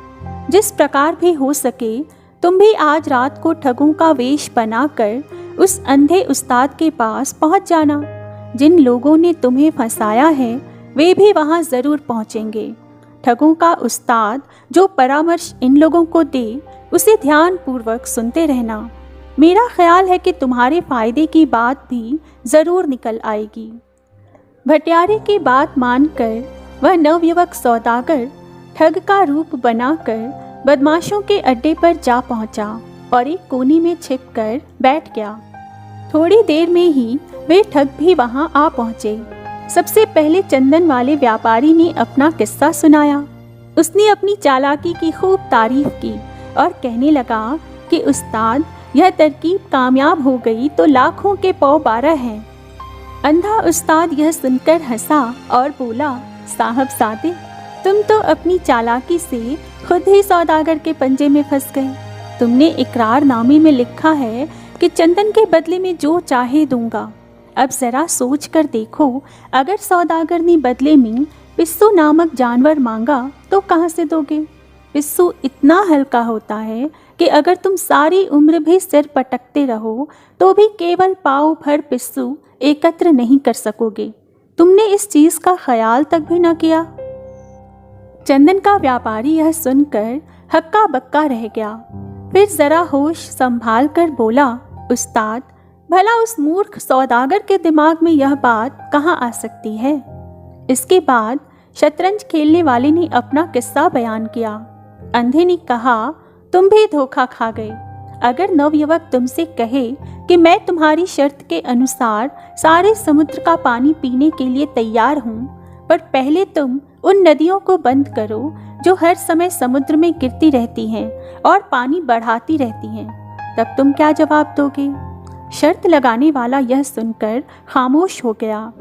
जिस प्रकार भी हो सके तुम भी आज रात को ठगों का वेश बनाकर उस अंधे उस्ताद के पास पहुंच जाना। जिन लोगों ने तुम्हें फंसाया है वे भी वहां ज़रूर पहुंचेंगे। ठगों का उस्ताद जो परामर्श इन लोगों को दे उसे ध्यानपूर्वक सुनते रहना। मेरा ख्याल है कि तुम्हारे फायदे की बात भी ज़रूर निकल आएगी। भटियारे की बात मानकर वह नवयुवक सौदागर ठग का रूप बनाकर बदमाशों के अड्डे पर जा पहुंचा और एक कोने में छिपकर बैठ गया। थोड़ी देर में ही वे ठग भी वहां आ पहुंचे। सबसे पहले चंदन वाले व्यापारी ने अपना किस्सा सुनाया। उसने अपनी चालाकी की खूब तारीफ की और कहने लगा कि उस्ताद, यह तरकीब कामयाब हो गई तो लाखों के पौ 12 हैं। अंधा उस्ताद यह सुनकर हंसा और बोला, साहब सादे, तुम तो अपनी चालाकी से खुद ही सौदागर के पंजे में फंस गए। तुमने इकरारनामे में लिखा है कि चंदन के बदले में जो चाहे दूंगा। अब जरा सोच कर देखो, अगर सौदागर ने बदले में पिस्सू नामक जानवर मांगा तो कहाँ से दोगे? पिस्सू इतना हल्का होता है कि अगर तुम सारी उम्र भी सिर पटकते रहो तो भी केवल पाँव भर पिस्सू एकत्र नहीं कर सकोगे। तुमने इस चीज़ का ख्याल तक भी न किया। चंदन का व्यापारी यह सुनकर हक्का बक्का रह गया। फिर जरा होश संभाल कर बोला, उस्ताद, भला उस मूर्ख सौदागर के दिमाग में यह बात कहाँ आ सकती है? इसके बाद शतरंज खेलने वाले ने अपना किस्सा बयान किया। अंधे ने कहा, तुम भी धोखा खा गए। अगर नवयुवक तुमसे कहे कि मैं तुम्हारी शर्त के अनुसार सारे समुद्र का पानी पीने के लिए तैयार हूँ, पर पहले तुम उन नदियों को बंद करो जो हर समय समुद्र में गिरती रहती हैं और पानी बढ़ाती रहती हैं, तब तुम क्या जवाब दोगे? शर्त लगाने वाला यह सुनकर खामोश हो गया।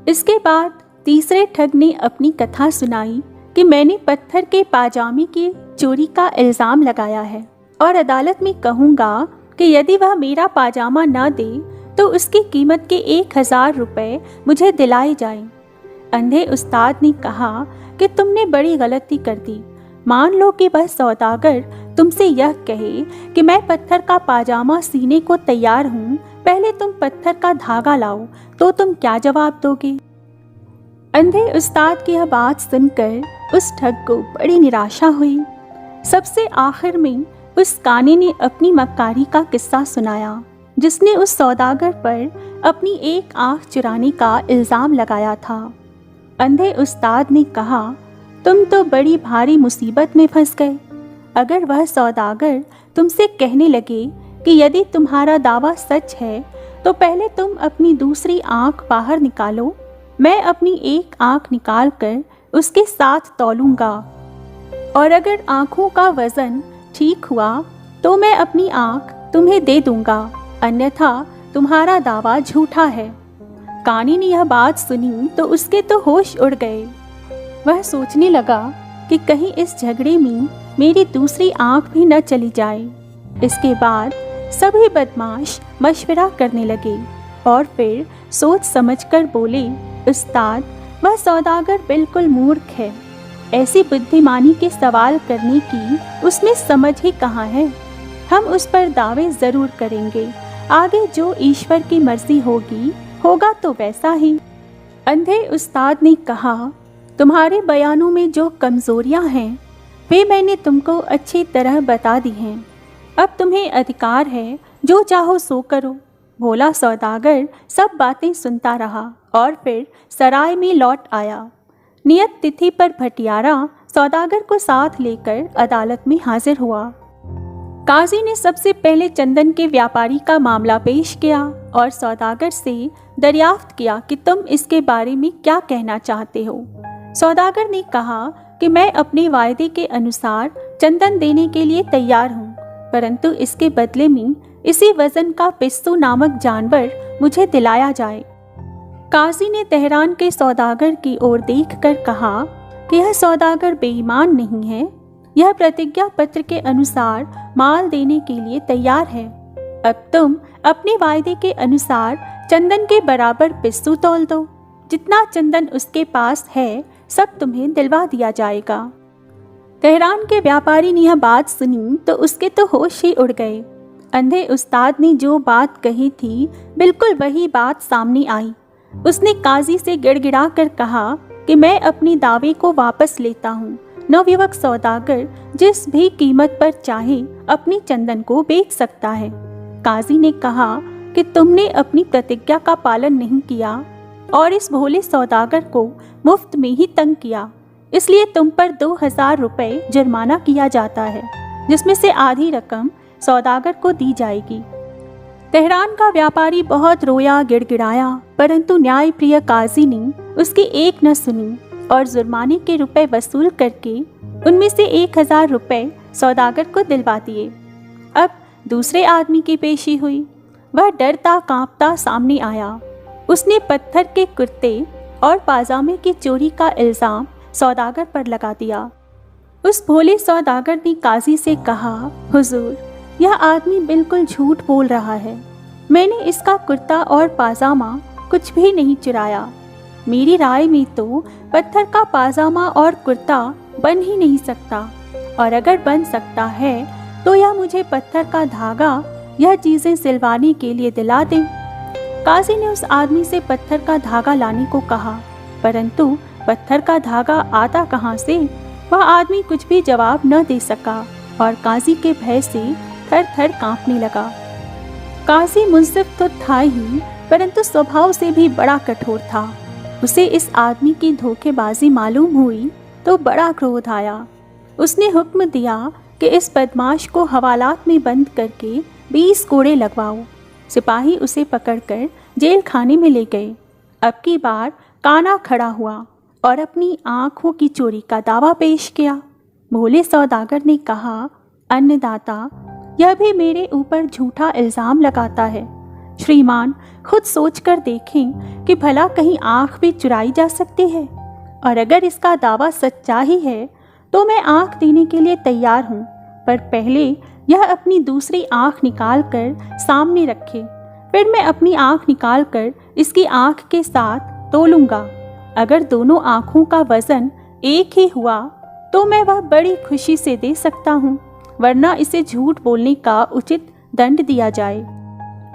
इसके बाद तीसरे ठग ने अपनी कथा सुनाई कि मैंने पत्थर के पाजामे की चोरी का इल्ज़ाम लगाया है और अदालत में कहूँगा कि यदि वह मेरा पाजामा न दे तो उसकी कीमत के 1000 रुपये मुझे दिलाए जाएं। अंधे उस्ताद ने कहा कि तुमने बड़ी गलती कर दी। मान लो कि वह सौदागर तुमसे यह कहे कि मैं पत्थर का पाजामा सीने को तैयार हूँ, पहले तुम पत्थर का धागा लाओ, तो तुम क्या जवाब दोगे? अंधे उस्ताद की यह बात सुनकर उस ठग को बड़ी निराशा हुई। सबसे आखिर में उस काने ने अपनी मक्कारी का किस्सा सुनाया, जिसने उस सौदागर पर अपनी एक आँख चुराने का इल्ज़ाम लगाया था। अंधे उस्ताद ने कहा, तुम तो बड़ी भारी मुसीबत में फंस गए। अगर वह सौदागर तुमसे कहने लगे कि यदि तुम्हारा दावा सच है तो पहले तुम अपनी दूसरी आंख बाहर निकालो, मैं अपनी एक आंख निकाल कर उसके साथ तौलूंगा, और अगर आंखों का वजन ठीक हुआ तो मैं अपनी आंख तुम्हें दे दूंगा, अन्यथा तुम्हारा दावा झूठा है। कानी ने यह बात सुनी तो उसके तो होश उड़ गए। वह सोचने लगा कि कहीं इस झगड़े में मेरी दूसरी आंख भी न चली जाए। इसके बाद सभी बदमाश मशवरा करने लगे और फिर सोच समझकर बोले, उस्ताद, वह सौदागर बिल्कुल मूर्ख है। ऐसी बुद्धिमानी के सवाल करने की उसमें समझ ही कहाँ है। हम उस पर दावे जरूर करेंगे, आगे जो ईश्वर की मर्जी होगी होगा तो वैसा ही। अंधे उस्ताद ने कहा, तुम्हारे बयानों में जो कमजोरियां हैं वे मैंने तुमको अच्छी तरह बता दी हैं। अब तुम्हें अधिकार है, जो चाहो सो करो। भोला सौदागर सब बातें सुनता रहा और फिर सराय में लौट आया। नियत तिथि पर भटियारा सौदागर को साथ लेकर अदालत में हाजिर हुआ। काजी ने सबसे पहले चंदन के व्यापारी का मामला पेश किया और सौदागर से दरियाफ्त किया कि तुम इसके बारे में क्या कहना चाहते हो। सौदागर ने कहा कि मैं अपने वायदे के अनुसार चंदन देने के लिए तैयार हूँ, परंतु इसके बदले में इसी वजन का पिस्सू नामक जानवर मुझे दिलाया जाए। काजी ने तेहरान के सौदागर की ओर देखकर कहा कि यह सौदागर बेईमान नहीं है, यह प्रतिज्ञा पत्र के अनुसार माल देने के लिए तैयार है। अब तुम अपने वायदे के अनुसार चंदन के बराबर पिस्सू तौल दो। जितना चंदन उसके पास है सब तुम्हें दिलवा दिया जाएगा। तेहरान के व्यापारी ने यह बात सुनी तो उसके तो होश ही उड़ गए। अंधे उस्ताद ने जो बात कही थी बिल्कुल वही बात सामने आई। उसने काजी से गिड़गिड़ा कर कहा कि मैं अपनी दावे को वापस लेता हूँ। नवयुवक सौदागर जिस भी कीमत पर चाहे अपनी चंदन को बेच सकता है। काजी ने कहा कि तुमने अपनी प्रतिज्ञा का पालन नहीं किया और इस भोले सौदागर को मुफ्त में ही तंग किया, इसलिए तुम पर 2000 रुपये जुर्माना किया जाता है, जिसमें से आधी रकम सौदागर को दी जाएगी। तेहरान का व्यापारी बहुत रोया गिड़गिड़ाया, परंतु न्यायप्रिय काजी ने उसकी एक न सुनी और जुर्माने के रुपए वसूल करके उनमें से 1000 रुपये सौदागर को दिलवा दिए। अब दूसरे आदमी की पेशी हुई। वह डरता कांपता सामने आया। उसने पत्थर के कुर्ते और पाजामे की चोरी का इल्ज़ाम सौदागर पर लगा दिया। उस भोले सौदागर ने काजी से कहा, हुजूर, यह आदमी बिल्कुल झूठ बोल रहा है। मैंने इसका कुर्ता और पाजामा कुछ भी नहीं चुराया। मेरी राय में तो पत्थर का पाजामा और कुर्ता बन ही नहीं सकता, और अगर बन सकता है तो यह मुझे पत्थर का धागा यह चीज़ें सिलवाने के लिए दिला दे। काजी ने उस आदमी से पत्थर का धागा लाने को कहा, परंतु पत्थर का धागा आता कहाँ से? वह आदमी कुछ भी जवाब न दे सका और काजी के भय से थर थर कांपने लगा। काजी मुंसिफ तो था ही, परंतु स्वभाव से भी बड़ा कठोर था। उसे इस आदमी की धोखेबाजी मालूम हुई तो बड़ा क्रोध आया। उसने हुक्म दिया कि इस बदमाश को हवालात में बंद करके 20 कोड़े लगवाओ। सिपाही उसे पकड़कर जेल खाने में ले गए। अब की बार काना खड़ा हुआ और अपनी आंखों की चोरी का दावा पेश किया। भोले सौदागर ने कहा, अन्नदाता, यह भी मेरे ऊपर झूठा इल्ज़ाम लगाता है। श्रीमान, खुद सोचकर देखें कि भला कहीं आंख भी चुराई जा सकती है, और अगर इसका दावा सच्चा ही है तो मैं आंख देने के लिए तैयार हूँ, पर पहले यह अपनी दूसरी आंख निकाल कर सामने रखे, फिर मैं अपनी आंख निकाल कर इसकी आंख के साथ तोलूंगा। अगर दोनों आंखों का वजन एक ही हुआ तो मैं वह बड़ी खुशी से दे सकता हूँ, वरना इसे झूठ बोलने का उचित दंड दिया जाए।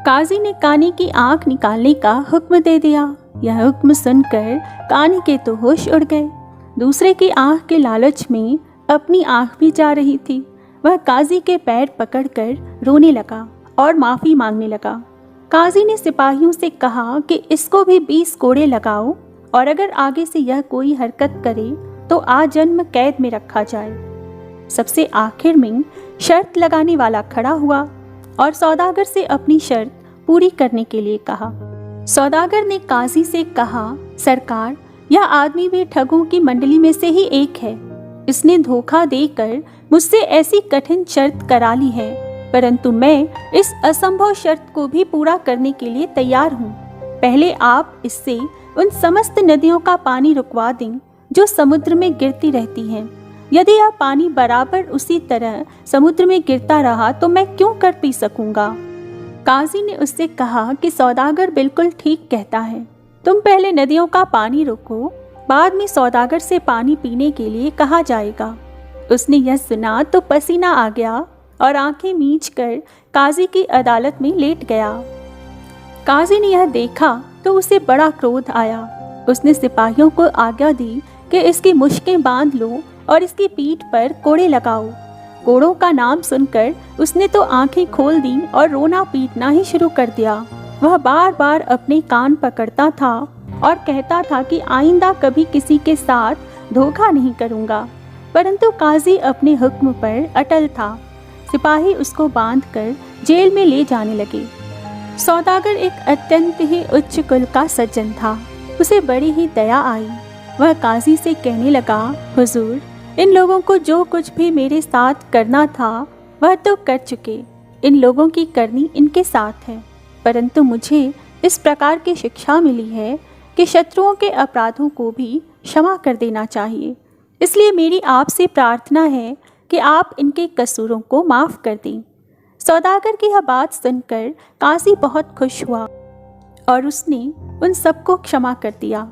काजी ने कानी की आंख निकालने का हुक्म दे दिया। यह हुक्म सुनकर कानी के तो होश उड़ गए। दूसरे की आंख के लालच में अपनी आंख भी जा रही थी। वह काजी के पैर पकड़कर रोने लगा और माफ़ी मांगने लगा। काजी ने सिपाहियों से कहा कि इसको भी 20 कोड़े लगाओ, और अगर आगे से यह कोई हरकत करे तो आजन्म कैद में रखा जाए। सबसे आखिर में शर्त लगाने वाला खड़ा हुआ और सौदागर से अपनी शर्त पूरी करने के लिए कहा। सौदागर ने काजी से कहा, सरकार, यह आदमी भी ठगों की मंडली में से ही एक है। इसने धोखा देकर मुझसे ऐसी कठिन शर्त करा ली है, परंतु मैं इस असंभव शर्त को भी पूरा करने के लिए तैयार हूँ। पहले आप इससे उन समस्त नदियों का पानी रुकवा दें जो समुद्र में गिरती रहती हैं। यदि यह पानी बराबर उसी तरह समुद्र में गिरता रहा तो मैं क्यों कर पी सकूंगा। काजी ने उससे कहा कि सौदागर बिल्कुल ठीक कहता है, तुम पहले नदियों का पानी रोको, बाद में सौदागर से पानी पीने के लिए कहा जाएगा। उसने यह सुना तो पसीना आ गया और आंखें मींचकर काजी की अदालत में लेट गया। काजी ने यह देखा तो उसे बड़ा क्रोध आया। उसने सिपाहियों को आज्ञा दी कि इसकी मुश्कें बांध लो और इसकी पीठ पर कोड़े लगाओ। कोड़ों का नाम सुनकर उसने तो आंखें खोल दी और रोना पीटना ही शुरू कर दिया। वह बार बार अपने कान पकड़ता था और कहता था कि आइंदा कभी किसी के साथ धोखा नहीं करूँगा, परंतु काजी अपने हुक्म पर अटल था। सिपाही उसको बांधकर जेल में ले जाने लगे। सौदागर एक अत्यंत ही उच्च कुल का सज्जन था। उसे बड़ी ही दया आई। वह काजी से कहने लगा, हुजूर, इन लोगों को जो कुछ भी मेरे साथ करना था वह तो कर चुके। इन लोगों की करनी इनके साथ है, परंतु मुझे इस प्रकार की शिक्षा मिली है कि शत्रुओं के अपराधों को भी क्षमा कर देना चाहिए। इसलिए मेरी आपसे प्रार्थना है कि आप इनके कसूरों को माफ़ कर दें। सौदागर की यह बात सुनकर काजी बहुत खुश हुआ और उसने उन सबको क्षमा कर दिया।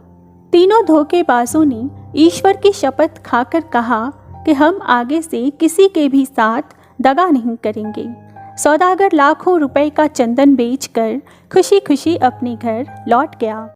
तीनों धोखेबाजों ने ईश्वर की शपथ खाकर कहा कि हम आगे से किसी के भी साथ दगा नहीं करेंगे। सौदागर लाखों रुपए का चंदन बेचकर खुशी खुशी अपने घर लौट गया।